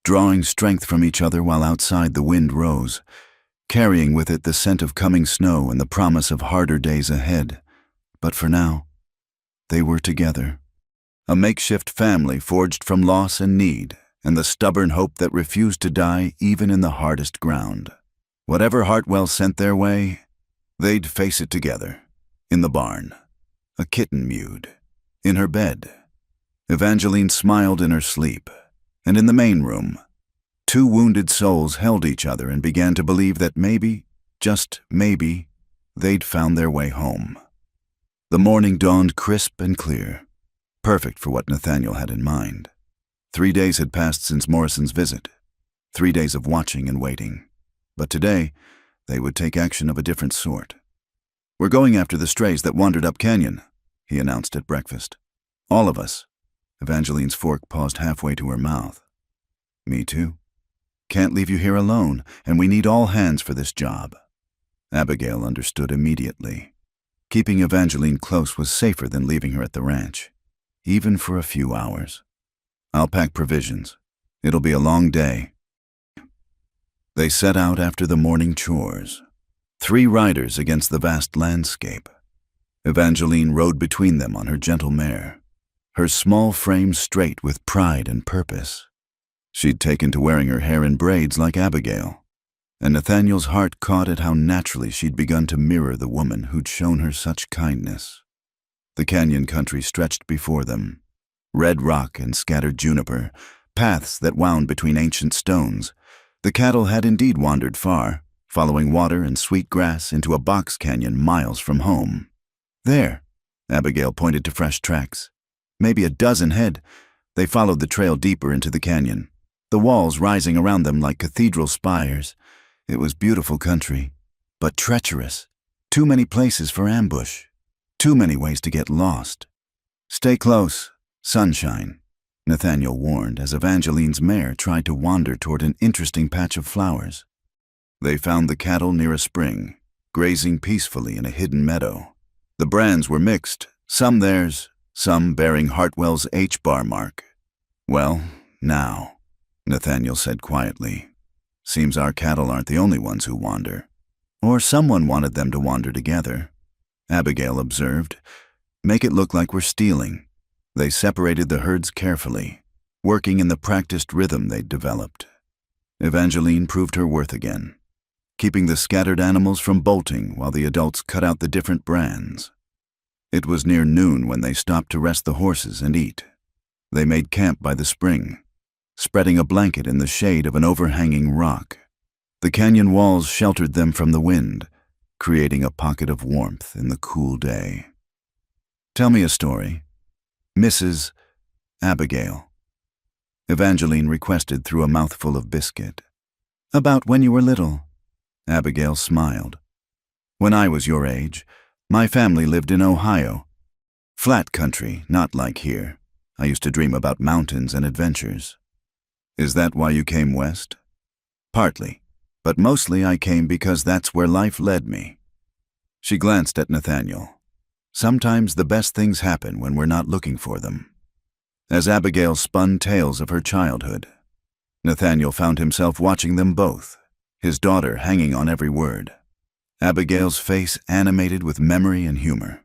drawing strength from each other while outside the wind rose, carrying with it the scent of coming snow and the promise of harder days ahead. But for now, they were together. A makeshift family forged from loss and need, and the stubborn hope that refused to die even in the hardest ground. Whatever Hartwell sent their way, they'd face it together. In the barn, a kitten mewed. In her bed, Evangeline smiled in her sleep. And in the main room, two wounded souls held each other and began to believe that maybe, just maybe, they'd found their way home. The morning dawned crisp and clear, perfect for what Nathaniel had in mind. 3 days had passed since Morrison's visit, 3 days of watching and waiting. But today, they would take action of a different sort. "We're going after the strays that wandered up canyon," he announced at breakfast. "All of us." Evangeline's fork paused halfway to her mouth. "Me too." Can't leave you here alone, and we need all hands for this job." Abigail understood immediately. Keeping Evangeline close was safer than leaving her at the ranch, even for a few hours. "I'll pack provisions. It'll be a long day." They set out after the morning chores. 3 riders against the vast landscape. Evangeline rode between them on her gentle mare, her small frame straight with pride and purpose. She'd taken to wearing her hair in braids like Abigail, and Nathaniel's heart caught at how naturally she'd begun to mirror the woman who'd shown her such kindness. The canyon country stretched before them, red rock and scattered juniper, paths that wound between ancient stones. The cattle had indeed wandered far, following water and sweet grass into a box canyon miles from home. "There," Abigail pointed to fresh tracks. "Maybe a dozen head." They followed the trail deeper into the canyon, the walls rising around them like cathedral spires. It was beautiful country, but treacherous. Too many places for ambush. Too many ways to get lost. "Stay close, sunshine," Nathaniel warned as Evangeline's mare tried to wander toward an interesting patch of flowers. They found the cattle near a spring, grazing peacefully in a hidden meadow. The brands were mixed, some theirs, some bearing Hartwell's H-bar mark. "Well, now," Nathaniel said quietly, "seems our cattle aren't the only ones who wander. Or someone wanted them to wander together." Abigail observed, "Make it look like we're stealing." They separated the herds carefully, working in the practiced rhythm they'd developed. Evangeline proved her worth again, keeping the scattered animals from bolting while the adults cut out the different brands. It was near noon when they stopped to rest the horses and eat. They made camp by the spring, spreading a blanket in the shade of an overhanging rock. The canyon walls sheltered them from the wind, creating a pocket of warmth in the cool day. "Tell me a story, Mrs. Abigail," Evangeline requested through a mouthful of biscuit. "About when you were little." Abigail smiled. "When I was your age, my family lived in Ohio. Flat country, not like here. I used to dream about mountains and adventures." "Is that why you came west?" "Partly, but mostly I came because that's where life led me." She glanced at Nathaniel. Sometimes the best things happen when we're not looking for them. As Abigail spun tales of her childhood, Nathaniel found himself watching them both, his daughter hanging on every word. Abigail's face animated with memory and humor.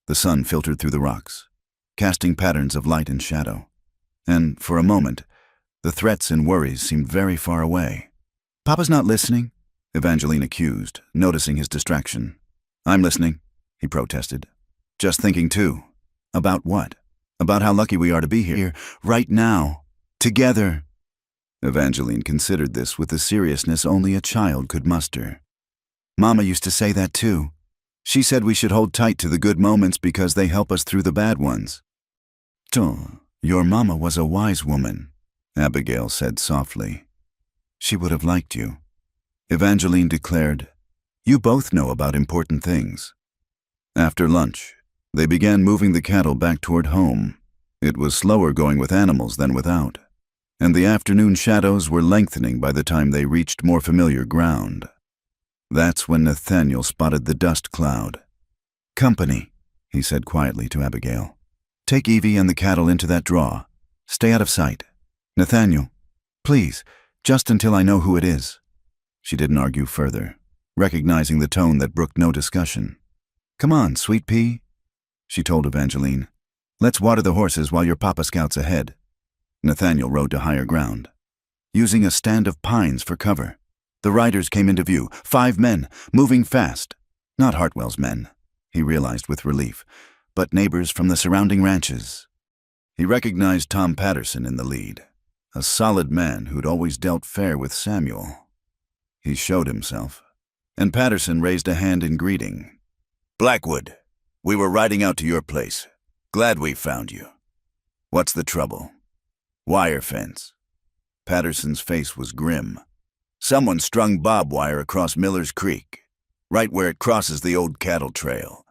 The sun filtered through the rocks, casting patterns of light and shadow. And, for a moment, the threats and worries seemed very far away. "Papa's not listening," Evangeline accused, noticing his distraction. "I'm listening," he protested. "Just thinking too." "About what?" "About how lucky we are to be here, right now, together." Evangeline considered this with the seriousness only a child could muster. "Mama used to say that too. She said we should hold tight to the good moments because they help us through the bad ones." "Your mama was a wise woman," Abigail said softly. "She would have liked you." Evangeline declared, "You both know about important things." After lunch, they began moving the cattle back toward home. It was slower going with animals than without, and the afternoon shadows were lengthening by the time they reached more familiar ground. That's when Nathaniel spotted the dust cloud. "Company," he said quietly to Abigail. "Take Evie and the cattle into that draw. Stay out of sight. Nathaniel, please, just until I know who it is." She didn't argue further, recognizing the tone that brooked no discussion. "Come on, sweet pea," she told Evangeline. "Let's water the horses while your papa scouts ahead." Nathaniel rode to higher ground, using a stand of pines for cover. The riders came into view, 5 men, moving fast. Not Hartwell's men, he realized with relief, but neighbors from the surrounding ranches. He recognized Tom Patterson in the lead, a solid man who'd always dealt fair with Samuel. He showed himself, and Patterson raised a hand in greeting. "Blackwood, we were riding out to your place. Glad we found you. What's the trouble?" "Wire fence." Patterson's face was grim. "Someone strung barbed wire across Miller's Creek, right where it crosses the old cattle trail.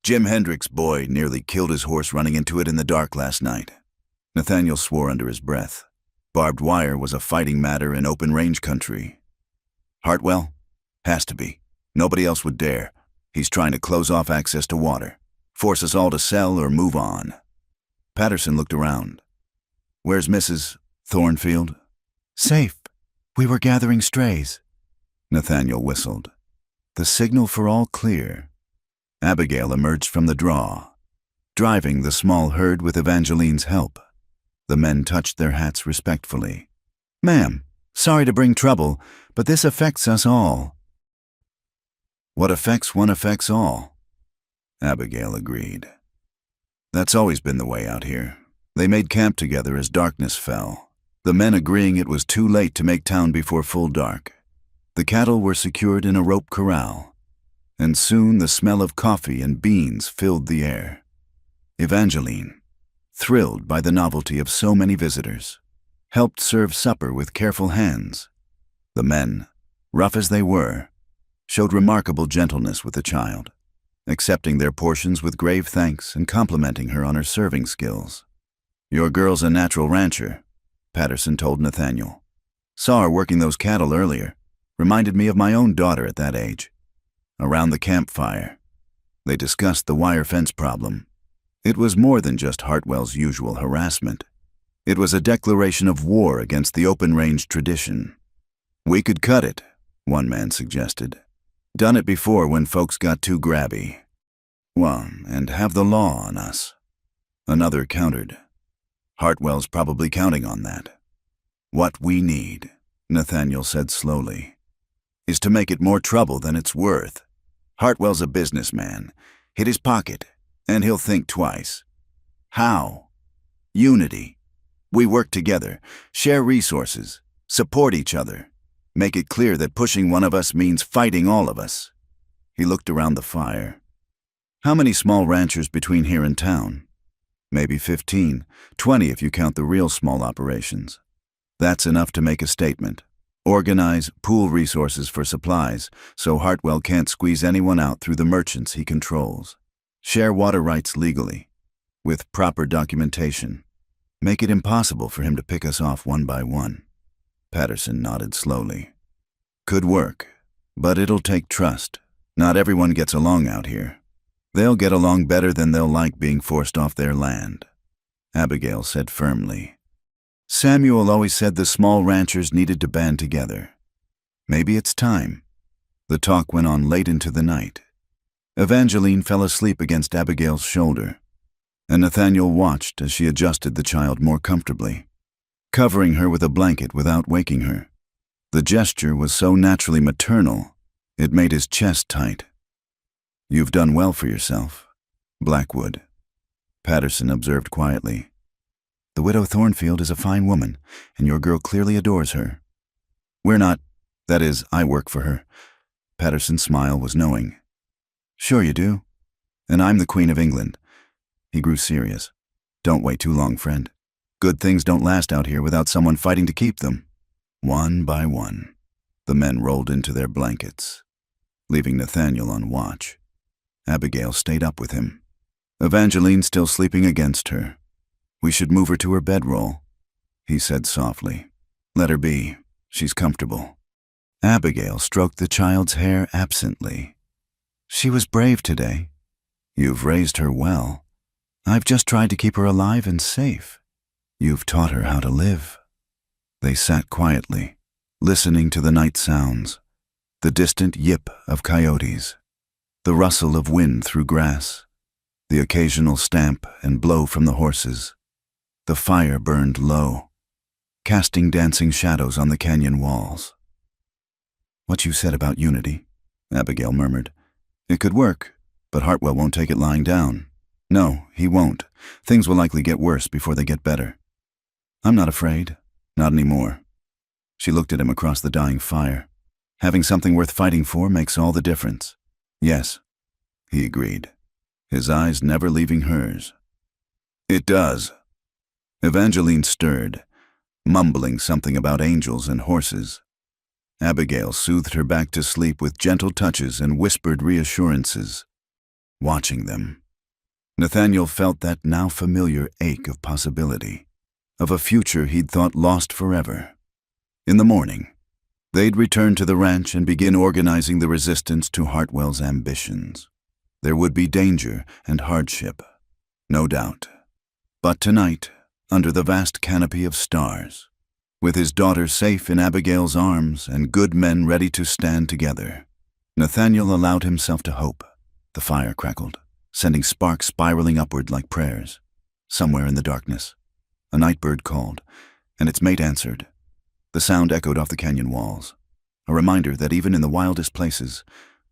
Jim Hendrick's boy nearly killed his horse running into it in the dark last night." Nathaniel swore under his breath. Barbed wire was a fighting matter in open range country. Hartwell? Has to be. Nobody else would dare. He's trying to close off access to water. Force us all to sell or move on. Patterson looked around. Where's Mrs. Thornfield? Safe. We were gathering strays. Nathaniel whistled. The signal for all clear. Abigail emerged from the draw, driving the small herd with Evangeline's help. The men touched their hats respectfully. Ma'am, sorry to bring trouble, but this affects us all. What affects one affects all, Abigail agreed. That's always been the way out here. They made camp together as darkness fell, the men agreeing it was too late to make town before full dark. The cattle were secured in a rope corral, and soon the smell of coffee and beans filled the air. Evangeline, thrilled by the novelty of so many visitors, helped serve supper with careful hands. The men, rough as they were, showed remarkable gentleness with the child, accepting their portions with grave thanks and complimenting her on her serving skills. Your girl's a natural rancher, Patterson told Nathaniel. Saw her working those cattle earlier. Reminded me of my own daughter at that age. Around the campfire, they discussed the wire fence problem. It was more than just Hartwell's usual harassment. It was a declaration of war against the open-range tradition. We could cut it, one man suggested. Done it before when folks got too grabby. Well, and have the law on us. Another countered. Hartwell's probably counting on that. What we need, Nathaniel said slowly, is to make it more trouble than it's worth. Hartwell's a businessman. Hit his pocket, and he'll think twice. How? Unity. We work together, share resources, support each other. Make it clear that pushing one of us means fighting all of us. He looked around the fire. How many small ranchers between here and town? Maybe 15, 20 if you count the real small operations. That's enough to make a statement. Organize, pool resources for supplies, so Hartwell can't squeeze anyone out through the merchants he controls. Share water rights legally, with proper documentation. Make it impossible for him to pick us off one by one. Patterson nodded slowly. Could work, but it'll take trust. Not everyone gets along out here. They'll get along better than they'll like being forced off their land, Abigail said firmly. Samuel always said the small ranchers needed to band together. Maybe it's time. The talk went on late into the night. Evangeline fell asleep against Abigail's shoulder, and Nathaniel watched as she adjusted the child more comfortably, covering her with a blanket without waking her. The gesture was so naturally maternal, it made his chest tight. You've done well for yourself, Blackwood, Patterson observed quietly. The widow Thornfield is a fine woman, and your girl clearly adores her. We're not, that is, I work for her. Patterson's smile was knowing. Sure you do. And I'm the Queen of England. He grew serious. Don't wait too long, friend. Good things don't last out here without someone fighting to keep them. One by one, the men rolled into their blankets, leaving Nathaniel on watch. Abigail stayed up with him, Evangeline still sleeping against her. We should move her to her bedroll, he said softly. Let her be. She's comfortable. Abigail stroked the child's hair absently. She was brave today. You've raised her well. I've just tried to keep her alive and safe. You've taught her how to live. They sat quietly, listening to the night sounds, the distant yip of coyotes, the rustle of wind through grass, the occasional stamp and blow from the horses. The fire burned low, casting dancing shadows on the canyon walls. What you said about unity, Abigail murmured. It could work, but Hartwell won't take it lying down. No, he won't. Things will likely get worse before they get better. I'm not afraid. Not anymore. She looked at him across the dying fire. Having something worth fighting for makes all the difference. Yes, he agreed, his eyes never leaving hers. It does. Evangeline stirred, mumbling something about angels and horses. Abigail soothed her back to sleep with gentle touches and whispered reassurances, watching them. Nathaniel felt that now familiar ache of possibility, of a future he'd thought lost forever. In the morning, they'd return to the ranch and begin organizing the resistance to Hartwell's ambitions. There would be danger and hardship, no doubt. But tonight, under the vast canopy of stars, with his daughter safe in Abigail's arms and good men ready to stand together, Nathaniel allowed himself to hope. The fire crackled, sending sparks spiraling upward like prayers. Somewhere in the darkness, a night bird called, and its mate answered. The sound echoed off the canyon walls, a reminder that even in the wildest places,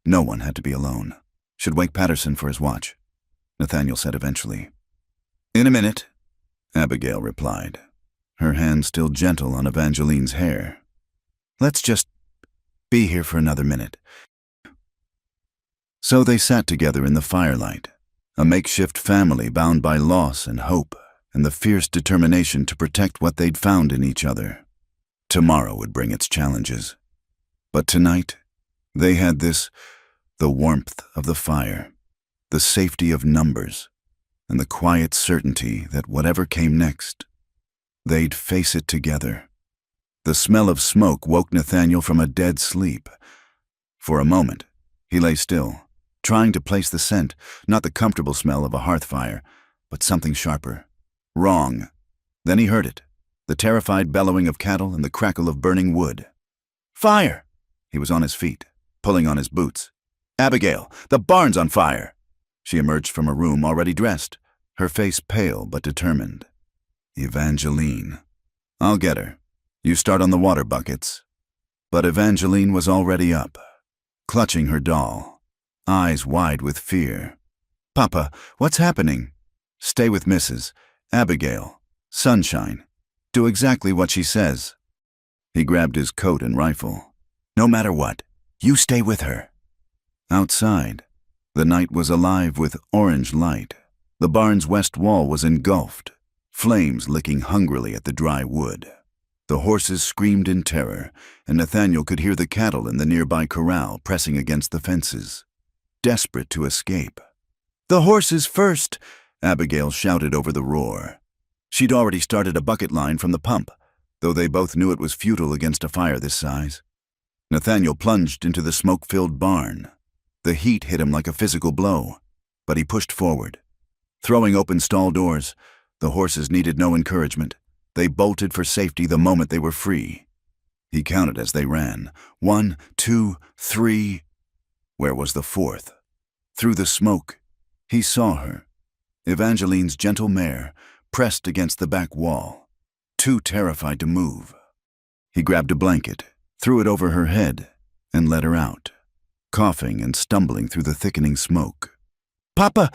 no one had to be alone. Should wake Patterson for his watch, Nathaniel said eventually. In a minute, Abigail replied, her hand still gentle on Evangeline's hair. Let's just be here for another minute. So they sat together in the firelight, a makeshift family bound by loss and hope and the fierce determination to protect what they'd found in each other. Tomorrow would bring its challenges. But tonight, they had this, the warmth of the fire, the safety of numbers, and the quiet certainty that whatever came next, they'd face it together. The smell of smoke woke Nathaniel from a dead sleep. For a moment, he lay still, trying to place the scent, not the comfortable smell of a hearth fire, but something sharper. Wrong. Then he heard it, the terrified bellowing of cattle and the crackle of burning wood. Fire! He was on his feet, pulling on his boots. Abigail, the barn's on fire! She emerged from her room already dressed, her face pale but determined. Evangeline. I'll get her. You start on the water buckets. But Evangeline was already up, clutching her doll, eyes wide with fear. Papa, what's happening? Stay with Mrs. Abigail. Sunshine. Do exactly what she says. He grabbed his coat and rifle. No matter what, you stay with her. Outside, the night was alive with orange light. The barn's west wall was engulfed, flames licking hungrily at the dry wood. The horses screamed in terror, and Nathaniel could hear the cattle in the nearby corral pressing against the fences, desperate to escape. The horses first! Abigail shouted over the roar. She'd already started a bucket line from the pump, though they both knew it was futile against a fire this size. Nathaniel plunged into the smoke-filled barn. The heat hit him like a physical blow, but he pushed forward. Throwing open stall doors, the horses needed no encouragement. They bolted for safety the moment they were free. He counted as they ran. 1, 2, 3. Where was the fourth? Through the smoke, he saw her, Evangeline's gentle mare, pressed against the back wall, too terrified to move. He grabbed a blanket, threw it over her head, and let her out, coughing and stumbling through the thickening smoke. Papa!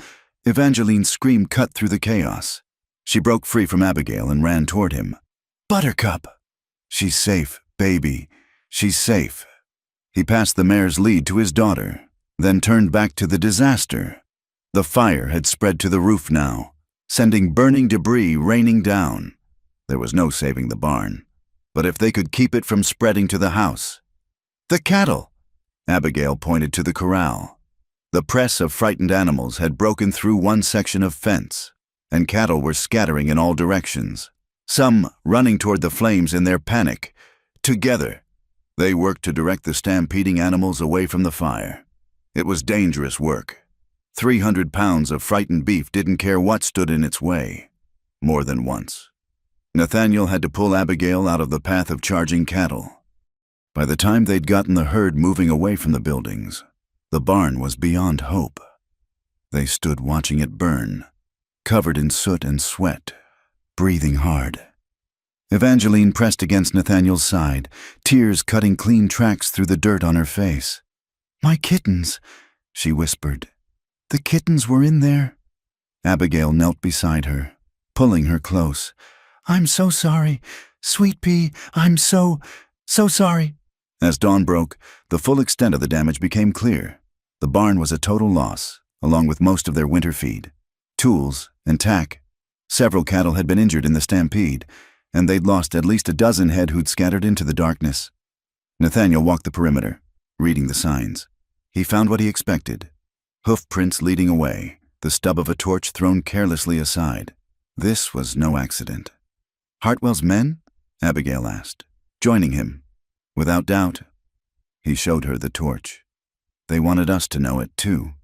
Evangeline's scream cut through the chaos. She broke free from Abigail and ran toward him. Buttercup! She's safe, baby. She's safe. He passed the mare's lead to his daughter, then turned back to the disaster. The fire had spread to the roof now, sending burning debris raining down. There was no saving the barn, but if they could keep it from spreading to the house. The cattle! Abigail pointed to the corral. The press of frightened animals had broken through one section of fence, and cattle were scattering in all directions, some running toward the flames in their panic. Together, they worked to direct the stampeding animals away from the fire. It was dangerous work. 300 pounds of frightened beef didn't care what stood in its way. More than once, Nathaniel had to pull Abigail out of the path of charging cattle. By the time they'd gotten the herd moving away from the buildings, the barn was beyond hope. They stood watching it burn, covered in soot and sweat, breathing hard. Evangeline pressed against Nathaniel's side, tears cutting clean tracks through the dirt on her face. My kittens, she whispered. The kittens were in there. Abigail knelt beside her, pulling her close. I'm so sorry, Sweet Pea, I'm so sorry. As dawn broke, the full extent of the damage became clear. The barn was a total loss, along with most of their winter feed, tools, and tack. Several cattle had been injured in the stampede, and they'd lost at least a dozen head who'd scattered into the darkness. Nathaniel walked the perimeter, reading the signs. He found what he expected. Hoof prints leading away, the stub of a torch thrown carelessly aside. This was no accident. Hartwell's men? Abigail asked, joining him. Without doubt. He showed her the torch. They wanted us to know it, too.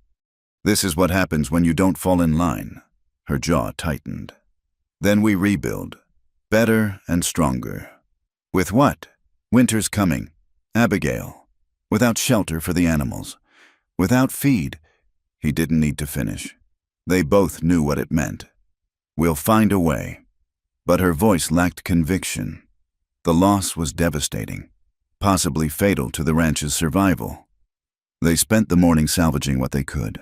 This is what happens when you don't fall in line. Her jaw tightened. Then we rebuild. Better and stronger. With what? Winter's coming. Abigail. Without shelter for the animals. Without feed. He didn't need to finish. They both knew what it meant. We'll find a way. But her voice lacked conviction. The loss was devastating, possibly fatal to the ranch's survival. They spent the morning salvaging what they could.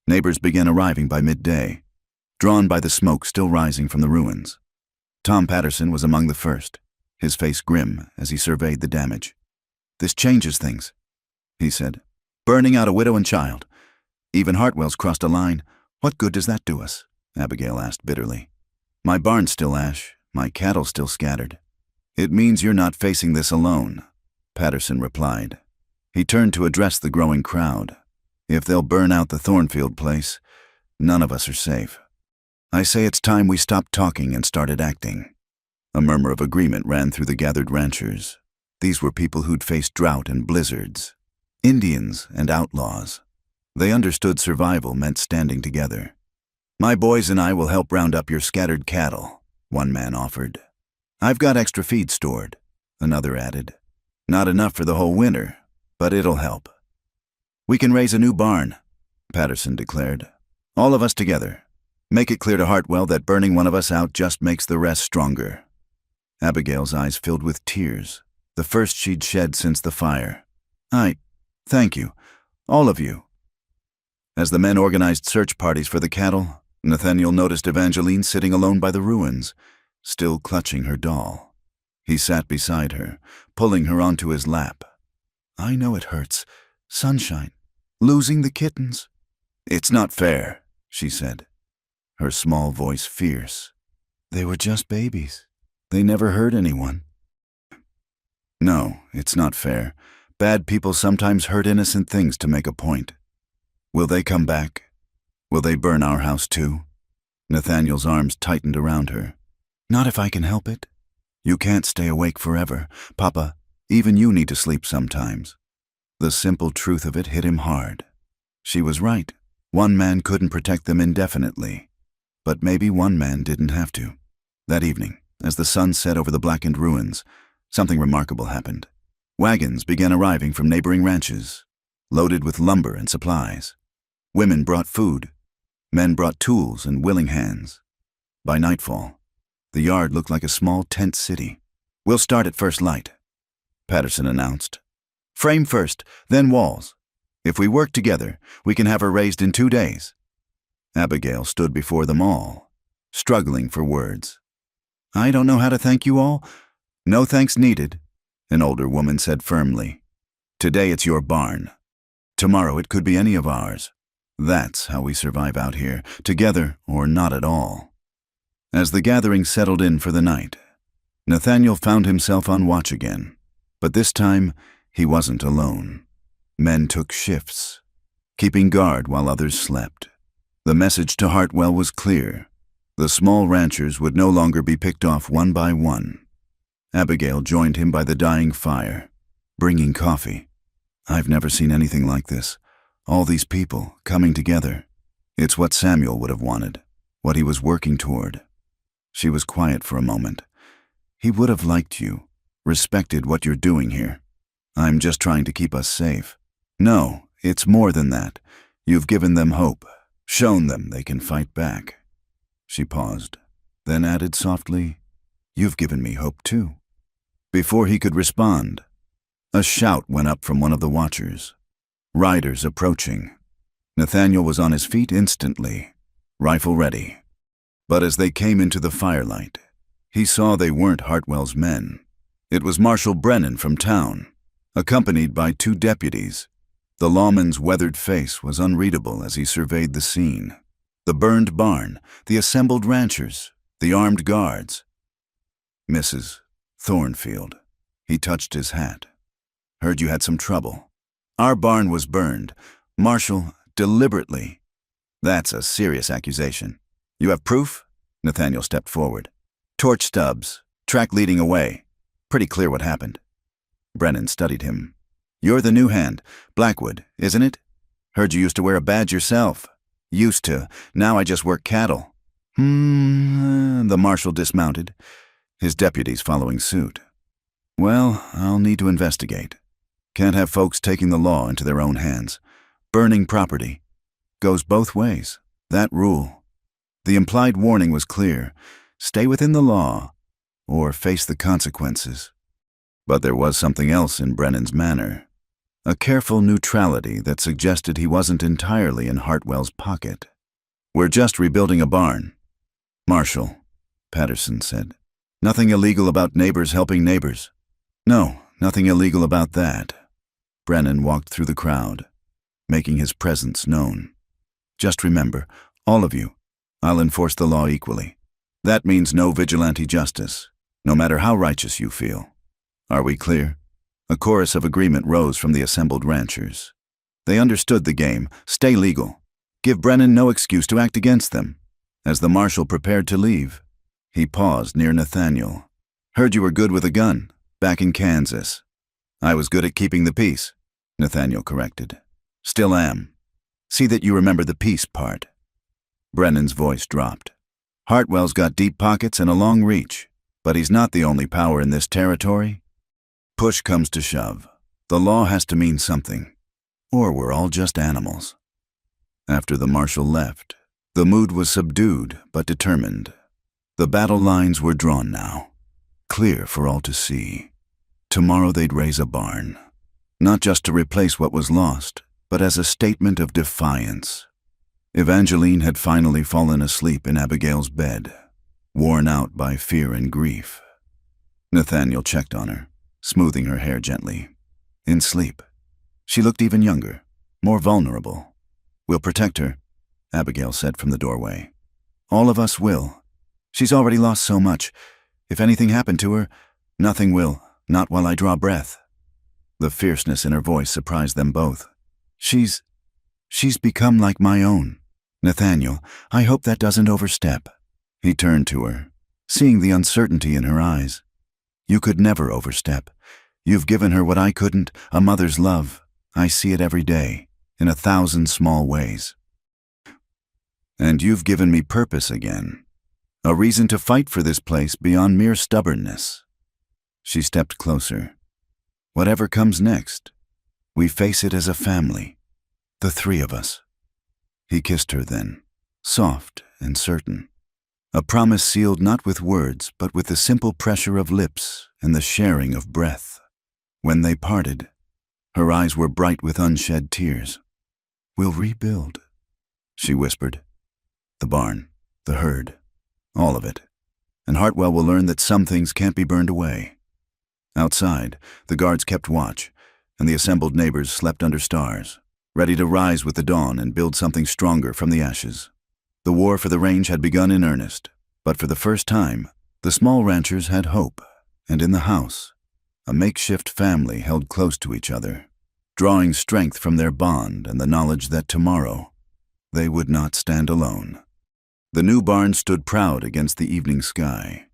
Neighbors began arriving by midday, drawn by the smoke still rising from the ruins. Tom Patterson was among the first, his face grim as he surveyed the damage. "This changes things," he said. "Burning out a widow and child. Even Hartwell's crossed a line. What good does that do us?" Abigail asked bitterly. "My barn's still ash, my cattle still scattered." "It means you're not facing this alone," Patterson replied. He turned to address the growing crowd. "If they'll burn out the Thornfield place, none of us are safe. I say it's time we stopped talking and started acting." A murmur of agreement ran through the gathered ranchers. These were people who'd faced drought and blizzards. Indians and outlaws. They understood survival meant standing together. "My boys and I will help round up your scattered cattle," one man offered. "I've got extra feed stored," another added. "Not enough for the whole winter, but it'll help." "We can raise a new barn," Patterson declared. "All of us together. Make it clear to Hartwell that burning one of us out just makes the rest stronger." Abigail's eyes filled with tears, the first she'd shed since the fire. Thank you, all of you." As the men organized search parties for the cattle, Nathaniel noticed Evangeline sitting alone by the ruins, still clutching her doll. He sat beside her, pulling her onto his lap. "I know it hurts. Sunshine. Losing the kittens." "It's not fair," she said, her small voice fierce. "They were just babies. They never hurt anyone." "No, it's not fair. Bad people sometimes hurt innocent things to make a point. Will they come back? Will they burn our house too?" Nathaniel's arms tightened around her. "Not if I can help it. You can't stay awake forever. Papa, even you need to sleep sometimes." The simple truth of it hit him hard. She was right. One man couldn't protect them indefinitely. But maybe one man didn't have to. That evening, as the sun set over the blackened ruins, something remarkable happened. Wagons began arriving from neighboring ranches, loaded with lumber and supplies. Women brought food. Men brought tools and willing hands. By nightfall, the yard looked like a small tent city. "We'll start at first light," Patterson announced. "Frame first, then walls. If we work together, we can have her raised in 2 days." Abigail stood before them all, struggling for words. "I don't know how to thank you all." "No thanks needed," an older woman said firmly. "Today it's your barn. Tomorrow it could be any of ours. That's how we survive out here, together or not at all." As the gathering settled in for the night, Nathaniel found himself on watch again. But this time, he wasn't alone. Men took shifts, keeping guard while others slept. The message to Hartwell was clear. The small ranchers would no longer be picked off one by one. Abigail joined him by the dying fire, bringing coffee. "I've never seen anything like this. All these people coming together. It's what Samuel would have wanted, what he was working toward." She was quiet for a moment. "He would have liked you, respected what you're doing here. I'm just trying to keep us safe." "No, it's more than that. You've given them hope, shown them they can fight back." She paused, then added softly, "You've given me hope too." Before he could respond, a shout went up from one of the watchers. Riders approaching. Nathaniel was on his feet instantly, rifle ready. But as they came into the firelight, he saw they weren't Hartwell's men. It was Marshal Brennan from town, accompanied by 2 deputies. The lawman's weathered face was unreadable as he surveyed the scene. The burned barn, the assembled ranchers, the armed guards. "Mrs. Thornfield," he touched his hat. "Heard you had some trouble. Our barn was burned. Marshal, deliberately." "That's a serious accusation. You have proof?" Nathaniel stepped forward. Torch stubs, track leading away. Pretty clear what happened. Brennan studied him. You're the new hand, Blackwood, isn't it? Heard you used to wear a badge yourself. Used to. Now I just work cattle. The marshal dismounted, his deputies following suit. Well, I'll need to investigate. Can't have folks taking the law into their own hands. Burning property. Goes both ways. That rule. The implied warning was clear. Stay within the law, or face the consequences. But there was something else in Brennan's manner. A careful neutrality that suggested he wasn't entirely in Hartwell's pocket. We're just rebuilding a barn. Marshal, Patterson said. Nothing illegal about neighbors helping neighbors. No, nothing illegal about that. Brennan walked through the crowd, making his presence known. Just remember, all of you, I'll enforce the law equally. That means no vigilante justice, no matter how righteous you feel. Are we clear? A chorus of agreement rose from the assembled ranchers. They understood the game. Stay legal. Give Brennan no excuse to act against them. As the marshal prepared to leave, he paused near Nathaniel. Heard you were good with a gun, back in Kansas. I was good at keeping the peace, Nathaniel corrected. Still am. See that you remember the peace part. Brennan's voice dropped. Hartwell's got deep pockets and a long reach, but he's not the only power in this territory. Push comes to shove. The law has to mean something, or we're all just animals. After the marshal left, the mood was subdued but determined. The battle lines were drawn now, clear for all to see. Tomorrow they'd raise a barn, not just to replace what was lost, but as a statement of defiance. Evangeline had finally fallen asleep in Abigail's bed, worn out by fear and grief. Nathaniel checked on her, smoothing her hair gently. In sleep. She looked even younger, more vulnerable. We'll protect her, Abigail said from the doorway. All of us will. She's already lost so much. If anything happened to her, nothing will, not while I draw breath. The fierceness in her voice surprised them both. She's become like my own. Nathaniel, I hope that doesn't overstep. He turned to her, seeing the uncertainty in her eyes. You could never overstep. You've given her what I couldn't, a mother's love. I see it every day, in 1,000 small ways. And you've given me purpose again, a reason to fight for this place beyond mere stubbornness. She stepped closer. Whatever comes next, we face it as a family, the three of us. He kissed her then, soft and certain. A promise sealed not with words, but with the simple pressure of lips and the sharing of breath. When they parted, her eyes were bright with unshed tears. We'll rebuild, she whispered. The barn, the herd, all of it. And Hartwell will learn that some things can't be burned away. Outside, the guards kept watch, and the assembled neighbors slept under stars, ready to rise with the dawn and build something stronger from the ashes. The war for the range had begun in earnest, but for the first time, the small ranchers had hope, and in the house, a makeshift family held close to each other, drawing strength from their bond and the knowledge that tomorrow they would not stand alone. The new barn stood proud against the evening sky,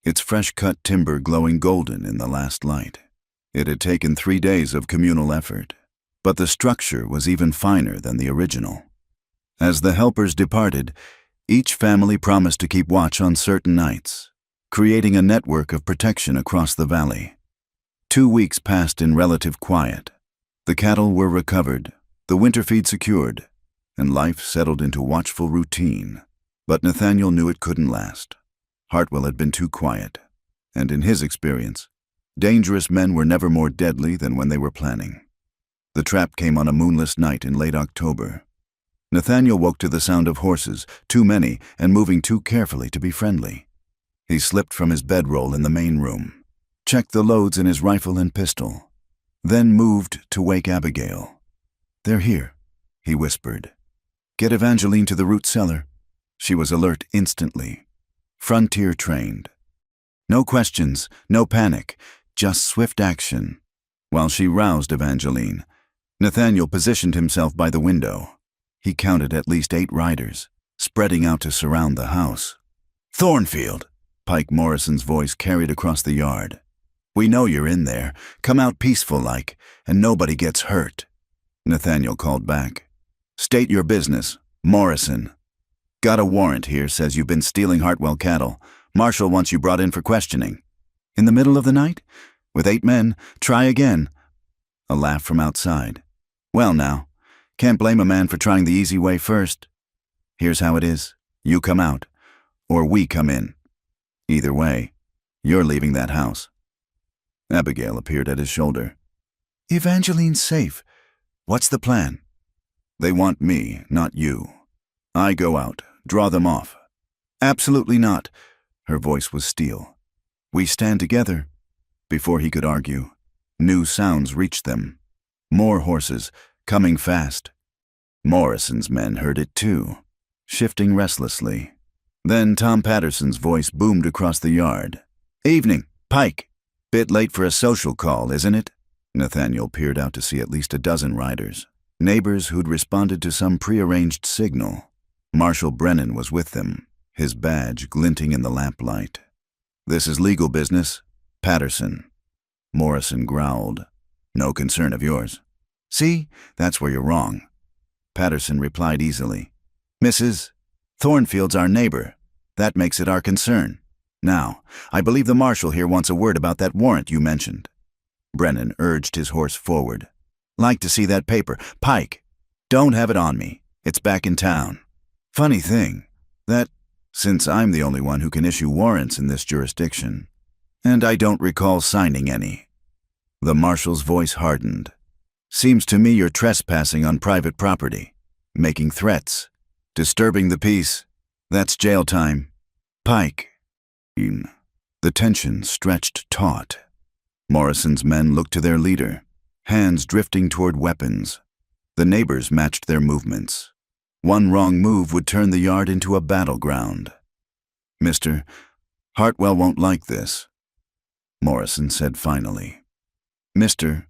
its fresh-cut timber glowing golden in the last light. It had taken 3 days of communal effort, but the structure was even finer than the original. As the helpers departed, each family promised to keep watch on certain nights, creating a network of protection across the valley. 2 weeks passed in relative quiet. The cattle were recovered, the winter feed secured, and life settled into watchful routine. But Nathaniel knew it couldn't last. Hartwell had been too quiet, and in his experience, dangerous men were never more deadly than when they were planning. The trap came on a moonless night in late October. Nathaniel woke to the sound of horses, too many and moving too carefully to be friendly. He slipped from his bedroll in the main room, checked the loads in his rifle and pistol, then moved to wake Abigail. They're here, he whispered. Get Evangeline to the root cellar. She was alert instantly, frontier trained. No questions, no panic, just swift action. While she roused Evangeline, Nathaniel positioned himself by the window. He counted at least 8 riders, spreading out to surround the house. Thornfield, Pike Morrison's voice carried across the yard. "We know you're in there. Come out peaceful-like, and nobody gets hurt." Nathaniel called back. "State your business, Morrison." "Got a warrant here, says you've been stealing Hartwell cattle. Marshal wants you brought in for questioning." "In the middle of the night? With 8 men? Try again." A laugh from outside. "Well now, can't blame a man for trying the easy way first. Here's how it is. You come out, or we come in. Either way, you're leaving that house." Abigail appeared at his shoulder. "Evangeline's safe. What's the plan?" "They want me, not you. I go out, draw them off." "Absolutely not." Her voice was steel. "We stand together." Before he could argue, new sounds reached them. More horses, coming fast. Morrison's men heard it too, shifting restlessly. Then Tom Patterson's voice boomed across the yard. "Evening, Pike. Bit late for a social call, isn't it?" Nathaniel peered out to see at least a dozen riders, neighbors who'd responded to some prearranged signal. Marshal Brennan was with them, his badge glinting in the lamplight. "This is legal business, Patterson." Morrison growled. "No concern of yours." "See, that's where you're wrong." Patterson replied easily. "Mrs. Thornfield's our neighbor. That makes it our concern. Now, I believe the marshal here wants a word about that warrant you mentioned." Brennan urged his horse forward. "Like to see that paper. Pike, don't have it on me. It's back in town. Funny thing, that, since I'm the only one who can issue warrants in this jurisdiction, and I don't recall signing any." The marshal's voice hardened. "Seems to me you're trespassing on private property, making threats, disturbing the peace. That's jail time. Pike." The tension stretched taut. Morrison's men looked to their leader, hands drifting toward weapons. The neighbors matched their movements. One wrong move would turn the yard into a battleground. "Mr. Hartwell won't like this," Morrison said finally. "Mr.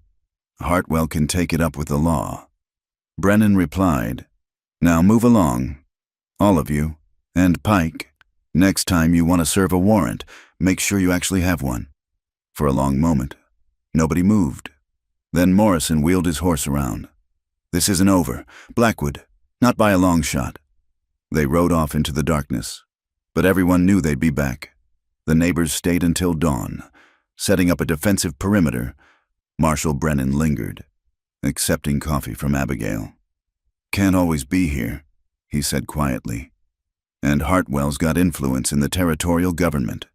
Hartwell can take it up with the law." Brennan replied, "Now move along, all of you, and Pike. Next time you want to serve a warrant, make sure you actually have one." For a long moment, nobody moved. Then Morrison wheeled his horse around. "This isn't over. Blackwood, not by a long shot." They rode off into the darkness, but everyone knew they'd be back. The neighbors stayed until dawn, setting up a defensive perimeter. Marshal Brennan lingered, accepting coffee from Abigail. "Can't always be here," he said quietly. "And Hartwell's got influence in the territorial government.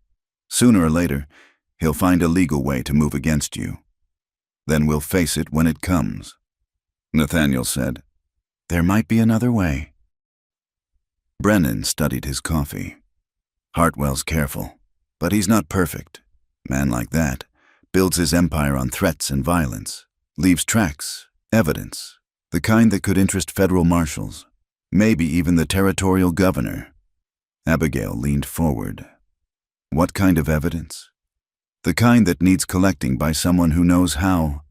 Sooner or later, he'll find a legal way to move against you. Then we'll face it when it comes." Nathaniel said, "There might be another way." Brennan studied his coffee. "Hartwell's careful, but he's not perfect. Man like that builds his empire on threats and violence, leaves tracks, evidence, the kind that could interest federal marshals, maybe even the territorial governor." Abigail leaned forward. "What kind of evidence?" "The kind that needs collecting by someone who knows how.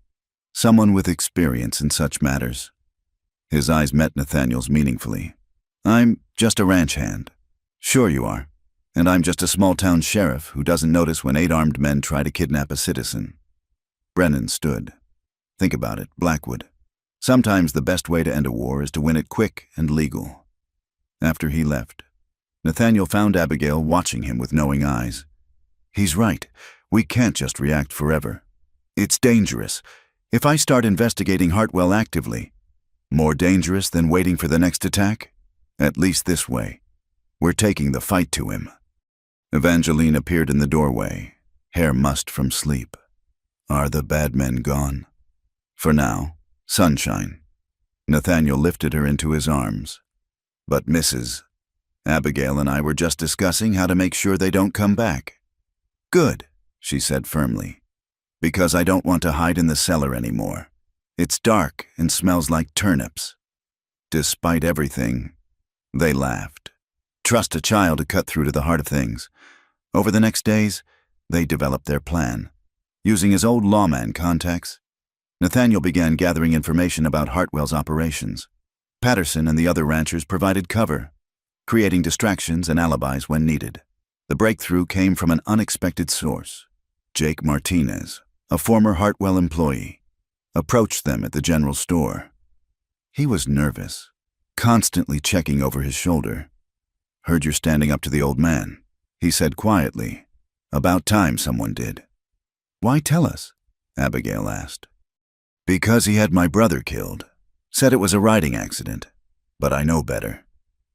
Someone with experience in such matters." His eyes met Nathaniel's meaningfully. "I'm just a ranch hand." "Sure you are. And I'm just a small-town sheriff who doesn't notice when 8 armed men try to kidnap a citizen." Brennan stood. "Think about it, Blackwood. Sometimes the best way to end a war is to win it quick and legal." After he left, Nathaniel found Abigail watching him with knowing eyes. "He's right. We can't just react forever. It's dangerous. If I start investigating Hartwell actively, more dangerous than waiting for the next attack? At least this way, we're taking the fight to him." Evangeline appeared in the doorway, hair mussed from sleep. "Are the bad men gone?" "For now, sunshine." Nathaniel lifted her into his arms. "But Mrs. Abigail and I were just discussing how to make sure they don't come back." "Good," she said firmly, "because I don't want to hide in the cellar anymore. It's dark and smells like turnips." Despite everything, they laughed. Trust a child to cut through to the heart of things. Over the next days, they developed their plan. Using his old lawman contacts, Nathaniel began gathering information about Hartwell's operations. Patterson and the other ranchers provided cover, creating distractions and alibis when needed. The breakthrough came from an unexpected source. Jake Martinez, a former Hartwell employee, approached them at the general store. He was nervous, constantly checking over his shoulder. "Heard you're standing up to the old man," he said quietly. "About time someone did." "Why tell us?" Abigail asked. "Because he had my brother killed. Said it was a riding accident. But I know better."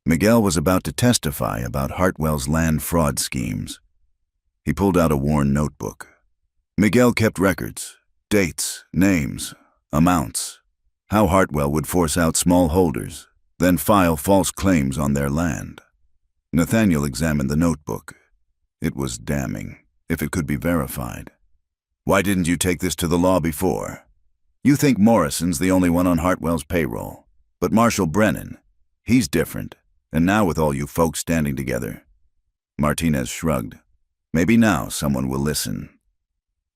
Miguel was about to testify about Hartwell's land fraud schemes. He pulled out a worn notebook. Miguel kept records, dates, names, amounts, how Hartwell would force out small holders, then file false claims on their land. Nathaniel examined the notebook. It was damning, if it could be verified. "Why didn't you take this to the law before? You think Morrison's the only one on Hartwell's payroll, but Marshal Brennan, he's different, and now with all you folks standing together." Martinez shrugged. "Maybe now someone will listen."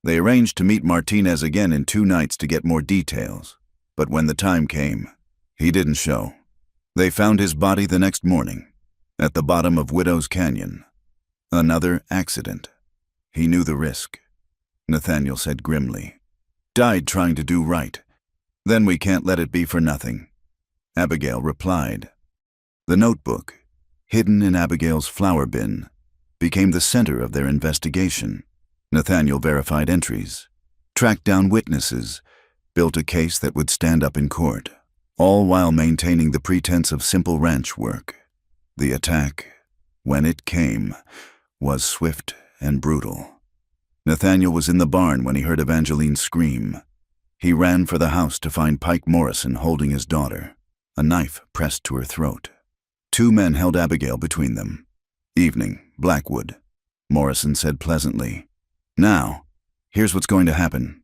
They arranged to meet Martinez again in 2 nights to get more details, but when the time came, he didn't show. They found his body the next morning, at the bottom of Widow's Canyon. Another accident. He knew the risk. Nathaniel said grimly. "Died trying to do right. Then we can't let it be for nothing." Abigail replied. The notebook, hidden in Abigail's flower bin, became the center of their investigation. Nathaniel verified entries, tracked down witnesses, built a case that would stand up in court, all while maintaining the pretense of simple ranch work. The attack, when it came, was swift and brutal. Nathaniel was in the barn when he heard Evangeline scream. He ran for the house to find Pike Morrison holding his daughter, a knife pressed to her throat. 2 men held Abigail between them. "Evening, Blackwood," Morrison said pleasantly. "Now, here's what's going to happen.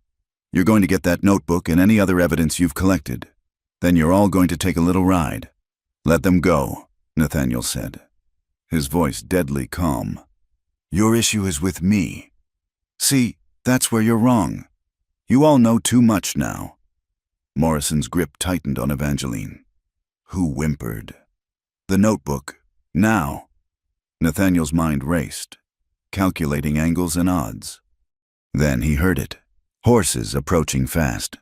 You're going to get that notebook and any other evidence you've collected. Then you're all going to take a little ride." "Let them go," Nathaniel said, his voice deadly calm. "Your issue is with me. See, that's where you're wrong. You all know too much now." Morrison's grip tightened on Evangeline, who whimpered. "The notebook, now." Nathaniel's mind raced, calculating angles and odds. Then he heard it. Horses approaching fast.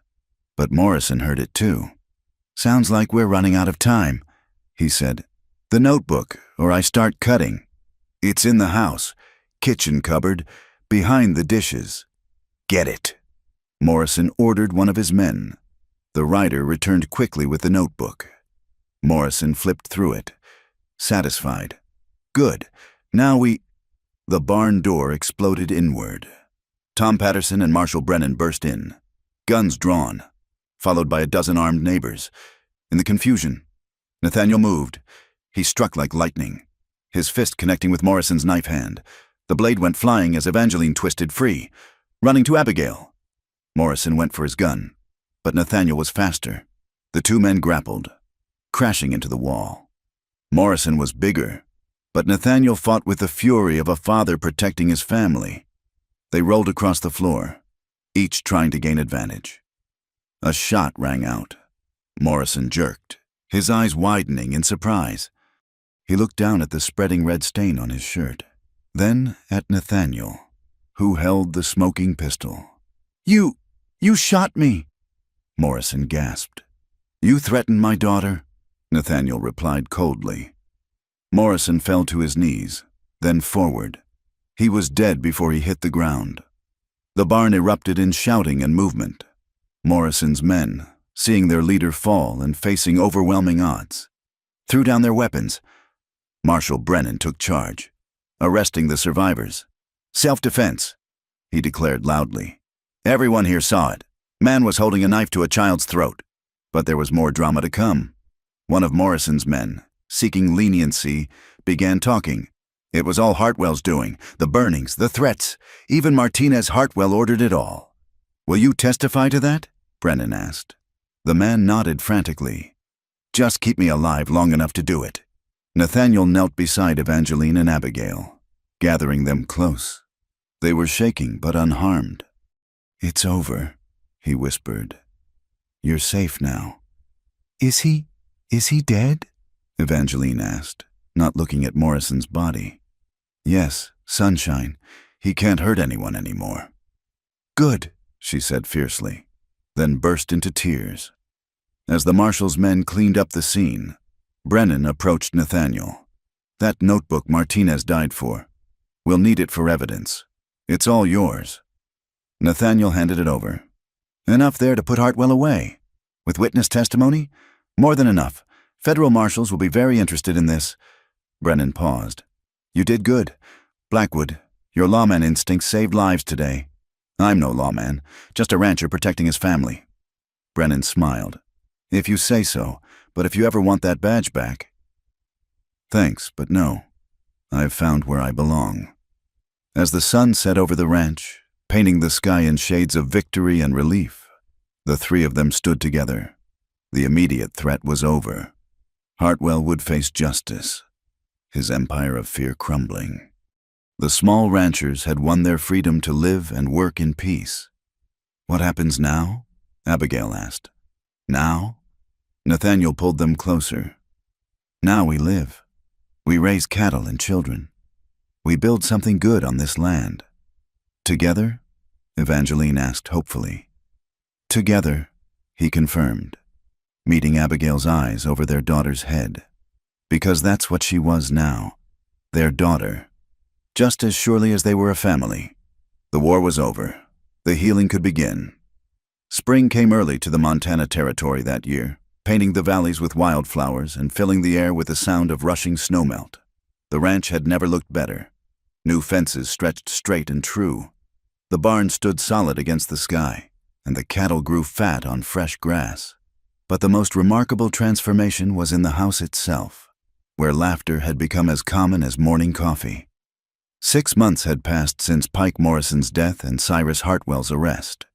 But Morrison heard it too. "Sounds like we're running out of time," he said. "The notebook, or I start cutting." "It's in the house, kitchen cupboard, behind the dishes." "Get it," Morrison ordered one of his men. The rider returned quickly with the notebook. Morrison flipped through it, satisfied. "Good. Now we—" The barn door exploded inward. Tom Patterson and Marshal Brennan burst in, guns drawn, followed by a dozen armed neighbors. In the confusion, Nathaniel moved. He struck like lightning, his fist connecting with Morrison's knife hand. The blade went flying as Evangeline twisted free, running to Abigail. Morrison went for his gun, but Nathaniel was faster. The 2 men grappled, crashing into the wall. Morrison was bigger, but Nathaniel fought with the fury of a father protecting his family. They rolled across the floor, each trying to gain advantage. A shot rang out. Morrison jerked, his eyes widening in surprise. He looked down at the spreading red stain on his shirt, then at Nathaniel, who held the smoking pistol. You shot me," Morrison gasped. "You threatened my daughter," Nathaniel replied coldly. Morrison fell to his knees, then forward. He was dead before he hit the ground. The barn erupted in shouting and movement. Morrison's men, seeing their leader fall and facing overwhelming odds, threw down their weapons. Marshal Brennan took charge, arresting the survivors. "Self-defense," he declared loudly. "Everyone here saw it. Man was holding a knife to a child's throat." But there was more drama to come. One of Morrison's men, seeking leniency, began talking. It was all Hartwell's doing, the burnings, the threats. Even Martinez Hartwell ordered it all. "Will you testify to that?" Brennan asked. The man nodded frantically. "Just keep me alive long enough to do it." Nathaniel knelt beside Evangeline and Abigail, gathering them close. They were shaking but unharmed. "It's over," he whispered. "You're safe now." Is he dead?" Evangeline asked, not looking at Morrison's body. "Yes," Sunshine, he can't hurt anyone anymore." "Good," she said fiercely, then burst into tears. As the marshal's men cleaned up the scene, Brennan approached Nathaniel. "That notebook Martinez died for. We'll need it for evidence. It's all yours." Nathaniel handed it over. "Enough there to put Hartwell away. With witness testimony? More than enough. Federal marshals will be very interested in this." Brennan paused. "You did good. Blackwood, your lawman instincts saved lives today. I'm no lawman, just a rancher protecting his family." Brennan smiled. "If you say so, but if you ever want that badge back—" "Thanks, but no. I've found where I belong." As the sun set over the ranch, painting the sky in shades of victory and relief, the three of them stood together. The immediate threat was over. Hartwell would face justice, his empire of fear crumbling. The small ranchers had won their freedom to live and work in peace. "What happens now?" Abigail asked. "Now?" Nathaniel pulled them closer. "Now we live. We raise cattle and children. We build something good on this land." "Together?" Evangeline asked hopefully. "Together," he confirmed, meeting Abigail's eyes over their daughter's head. Because that's what she was now, their daughter. Just as surely as they were a family. The war was over. The healing could begin. Spring came early to the Montana Territory that year, painting the valleys with wildflowers and filling the air with the sound of rushing snowmelt. The ranch had never looked better. New fences stretched straight and true. The barn stood solid against the sky, and the cattle grew fat on fresh grass. But the most remarkable transformation was in the house itself, where laughter had become as common as morning coffee. 6 months had passed since Pike Morrison's death and Cyrus Hartwell's arrest.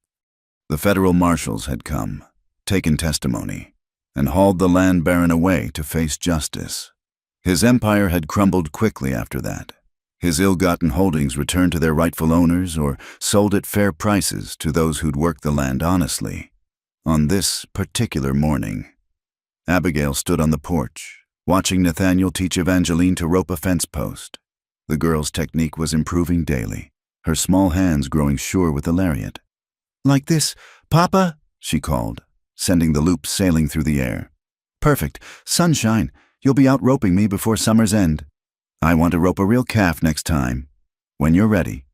The federal marshals had come, taken testimony, and hauled the land baron away to face justice. His empire had crumbled quickly after that. His ill-gotten holdings returned to their rightful owners or sold at fair prices to those who'd worked the land honestly. On this particular morning, Abigail stood on the porch, watching Nathaniel teach Evangeline to rope a fence post. The girl's technique was improving daily, her small hands growing sure with the lariat. "Like this, Papa," she called, sending the loop sailing through the air. "Perfect. Sunshine, you'll be out roping me before summer's end. I want to rope a real calf next time." "When you're ready,"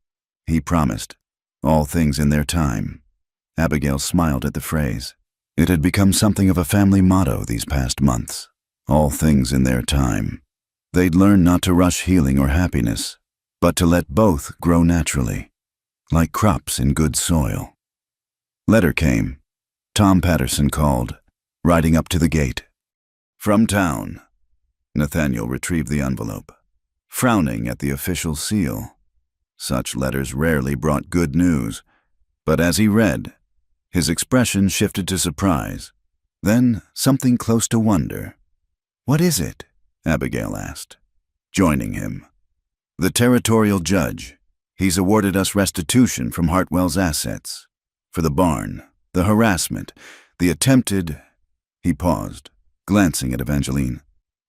he promised. "All things in their time." Abigail smiled at the phrase. It had become something of a family motto these past months. All things in their time. They'd learn not to rush healing or happiness, but to let both grow naturally, like crops in good soil. Letter came. Tom Patterson called, riding up to the gate. "From town." Nathaniel retrieved the envelope, frowning at the official seal. Such letters rarely brought good news, but as he read, his expression shifted to surprise, then something close to wonder. "What is it?" Abigail asked, joining him. "The territorial judge. He's awarded us restitution from Hartwell's assets. For the barn, the harassment, the attempted—" He paused, glancing at Evangeline.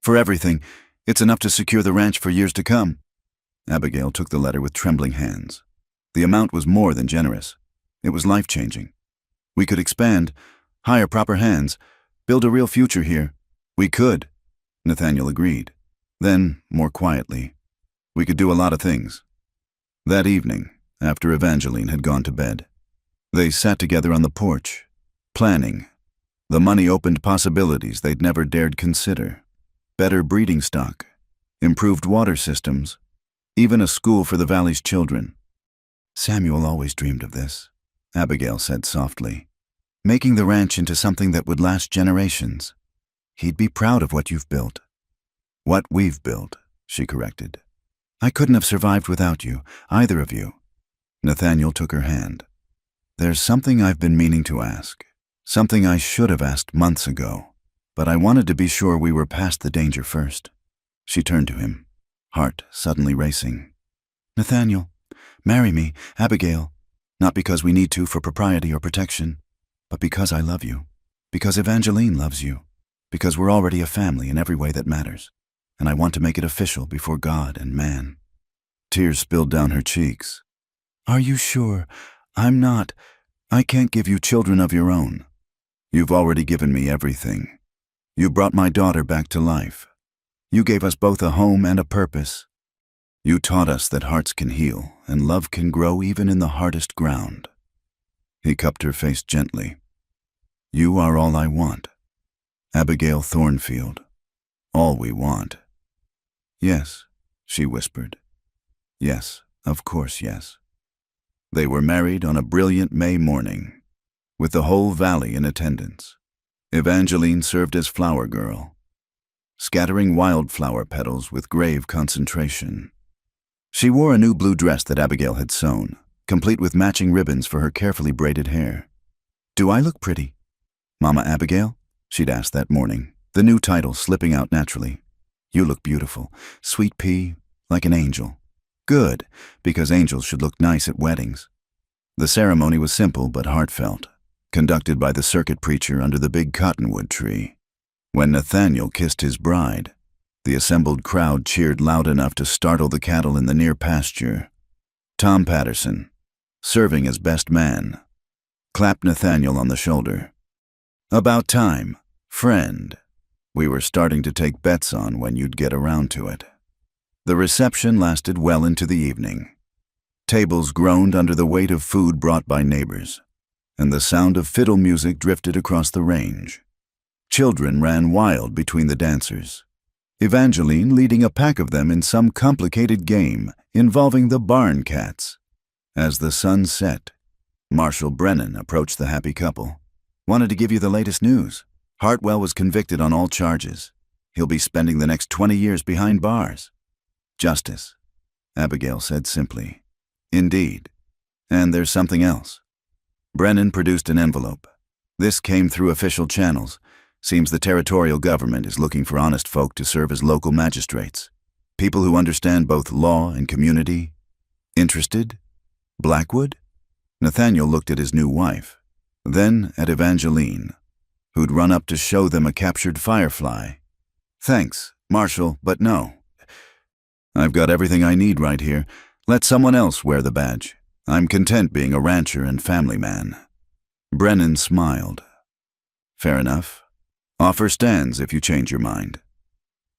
"For everything. It's enough to secure the ranch for years to come." Abigail took the letter with trembling hands. The amount was more than generous. It was life-changing. "We could expand, hire proper hands, build a real future here." "We could," Nathaniel agreed. Then, more quietly, "We could do a lot of things." That evening, after Evangeline had gone to bed, they sat together on the porch, planning. The money opened possibilities they'd never dared consider. Better breeding stock, improved water systems, even a school for the valley's children. "Samuel always dreamed of this," Abigail said softly. "Making the ranch into something that would last generations. He'd be proud of what you've built." "What we've built," she corrected. "I couldn't have survived without you, either of you." Nathaniel took her hand. "There's something I've been meaning to ask. Something I should have asked months ago. But I wanted to be sure we were past the danger first." She turned to him, heart suddenly racing. "Nathaniel, marry me, Abigail. Not because we need to for propriety or protection, but because I love you. Because Evangeline loves you. Because we're already a family in every way that matters. And I want to make it official before God and man." Tears spilled down her cheeks. "Are you sure? I'm not. I can't give you children of your own. You've already given me everything. You brought my daughter back to life. You gave us both a home and a purpose. You taught us that hearts can heal and love can grow even in the hardest ground." He cupped her face gently. "You are all I want. Abigail Thornfield. All we want." "Yes," she whispered. "Yes, of course, yes." They were married on a brilliant May morning, with the whole valley in attendance. Evangeline served as flower girl, scattering wildflower petals with grave concentration. She wore a new blue dress that Abigail had sewn, complete with matching ribbons for her carefully braided hair. "Do I look pretty, Mama Abigail?" she'd asked that morning, the new title slipping out naturally. "You look beautiful, sweet pea, like an angel." Good, because angels should look nice at weddings. The ceremony was simple but heartfelt, conducted by the circuit preacher under the big cottonwood tree. When Nathaniel kissed his bride, the assembled crowd cheered loud enough to startle the cattle in the near pasture. Tom Patterson, serving as best man, clapped Nathaniel on the shoulder. "About time, friend. We were starting to take bets on when you'd get around to it." The reception lasted well into the evening. Tables groaned under the weight of food brought by neighbors, and the sound of fiddle music drifted across the range. Children ran wild between the dancers, Evangeline leading a pack of them in some complicated game involving the barn cats. As the sun set, Marshal Brennan approached the happy couple. "Wanted to give you the latest news. Hartwell was convicted on all charges. He'll be spending the next 20 years behind bars." "Justice," Abigail said simply. "Indeed. And there's something else." Brennan produced an envelope. "This came through official channels. Seems the territorial government is looking for honest folk to serve as local magistrates. People who understand both law and community. Interested? Blackwood?" Nathaniel looked at his new wife, then at Evangeline, who'd run up to show them a captured firefly. "Thanks, Marshal, but no. I've got everything I need right here. Let someone else wear the badge. I'm content being a rancher and family man." Brennan smiled. "Fair enough. Offer stands if you change your mind."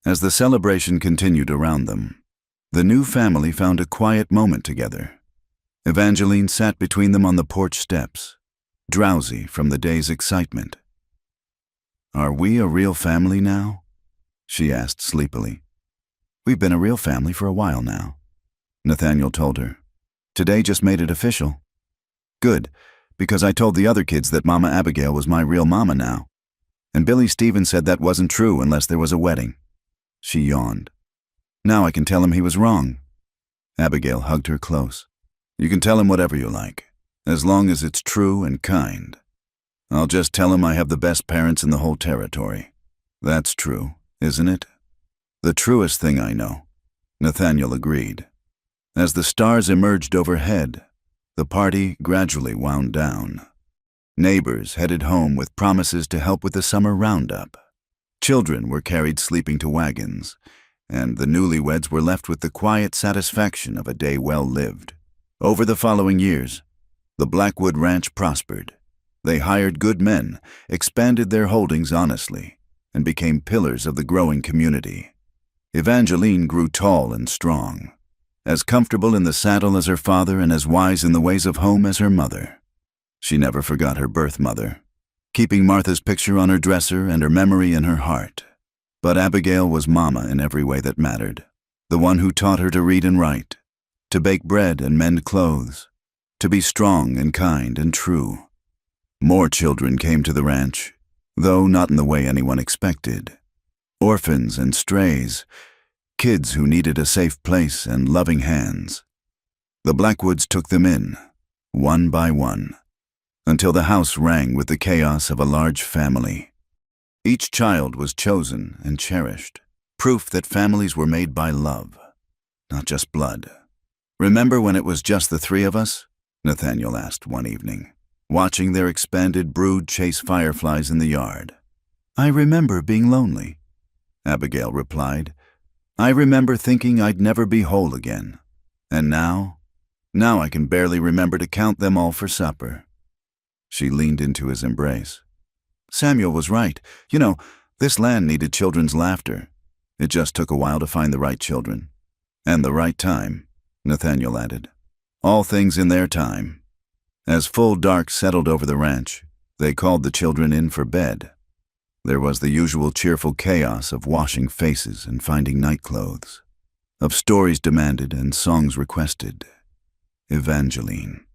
As the celebration continued around them, the new family found a quiet moment together. Evangeline sat between them on the porch steps, drowsy from the day's excitement. "Are we a real family now?" she asked sleepily. "We've been a real family for a while now," Nathaniel told her. "Today just made it official." "Good, because I told the other kids that Mama Abigail was my real mama now. And Billy Stevens said that wasn't true unless there was a wedding." She yawned. "Now I can tell him he was wrong." Abigail hugged her close. "You can tell him whatever you like, as long as it's true and kind. I'll just tell him I have the best parents in the whole territory. That's true, isn't it?" "The truest thing I know," Nathaniel agreed. As the stars emerged overhead, the party gradually wound down. Neighbors headed home with promises to help with the summer roundup. Children were carried sleeping to wagons, and the newlyweds were left with the quiet satisfaction of a day well lived. Over the following years, the Blackwood Ranch prospered. They hired good men, expanded their holdings honestly, and became pillars of the growing community. Evangeline grew tall and strong, as comfortable in the saddle as her father and as wise in the ways of home as her mother. She never forgot her birth mother, keeping Martha's picture on her dresser and her memory in her heart. But Abigail was Mama in every way that mattered, the one who taught her to read and write, to bake bread and mend clothes, to be strong and kind and true. More children came to the ranch, though not in the way anyone expected. Orphans and strays, kids who needed a safe place and loving hands. The Blackwoods took them in, one by one, until the house rang with the chaos of a large family. Each child was chosen and cherished, proof that families were made by love, not just blood. "Remember when it was just the three of us?" Nathaniel asked one evening, watching their expanded brood chase fireflies in the yard. "I remember being lonely," Abigail replied. "I remember thinking I'd never be whole again. And now I can barely remember to count them all for supper." She leaned into his embrace. Samuel was right. This land needed children's laughter. It just took a while to find the right children. And the right time, Nathaniel added. All things in their time. As full dark settled over the ranch, they called the children in for bed. There was the usual cheerful chaos of washing faces and finding nightclothes, of stories demanded and songs requested. Evangeline,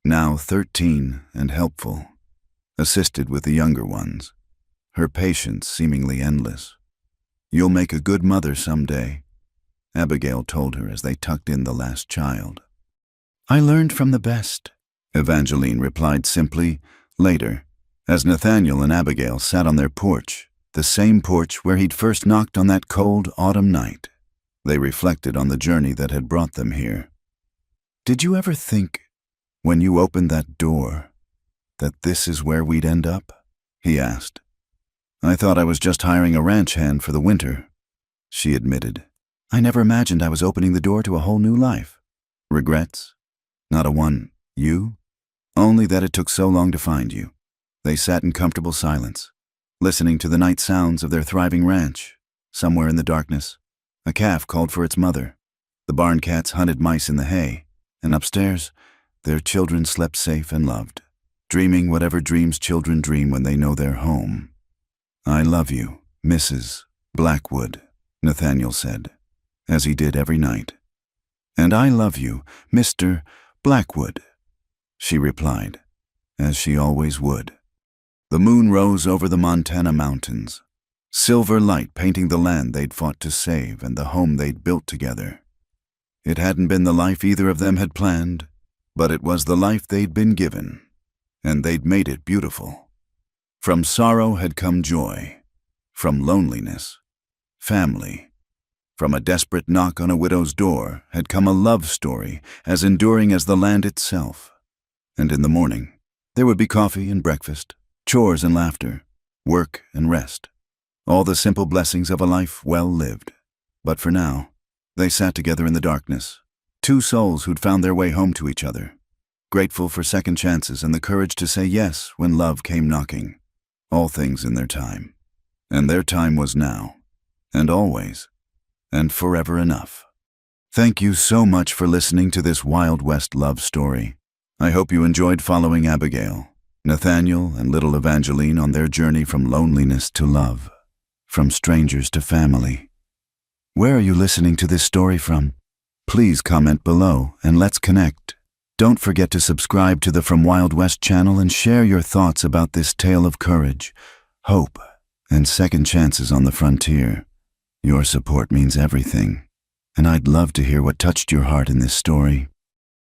now 13 and helpful, assisted with the younger ones, her patience seemingly endless. "You'll make a good mother someday," Abigail told her as they tucked in the last child. "I learned from the best," Evangeline replied simply, later, as Nathaniel and Abigail sat on their porch, the same porch where he'd first knocked on that cold autumn night. They reflected on the journey that had brought them here. "Did you ever think, when you opened that door, that this is where we'd end up?" he asked. "I thought I was just hiring a ranch hand for the winter," she admitted. "I never imagined I was opening the door to a whole new life." "Regrets?" "Not a one. You? Only that it took so long to find you." They sat in comfortable silence, listening to the night sounds of their thriving ranch. Somewhere in the darkness, a calf called for its mother. The barn cats hunted mice in the hay, and upstairs, their children slept safe and loved, dreaming whatever dreams children dream when they know they're home. "I love you, Mrs. Blackwood," Nathaniel said, as he did every night. "And I love you, Mr. Blackwood," she replied, as she always would. The moon rose over the Montana mountains, silver light painting the land they'd fought to save and the home they'd built together. It hadn't been the life either of them had planned, but it was the life they'd been given, and they'd made it beautiful. From sorrow had come joy, from loneliness, family. From a desperate knock on a widow's door had come a love story as enduring as the land itself. And in the morning, there would be coffee and breakfast, chores and laughter, work and rest. All the simple blessings of a life well lived. But for now, they sat together in the darkness, two souls who'd found their way home to each other, grateful for second chances and the courage to say yes when love came knocking. All things in their time. And their time was now, and always, and forever enough. Thank you so much for listening to this Wild West love story. I hope you enjoyed following Abigail, Nathaniel, and little Evangeline on their journey from loneliness to love, from strangers to family. Where are you listening to this story from? Please comment below and let's connect. Don't forget to subscribe to the From Wild West channel and share your thoughts about this tale of courage, hope, and second chances on the frontier. Your support means everything, and I'd love to hear what touched your heart in this story.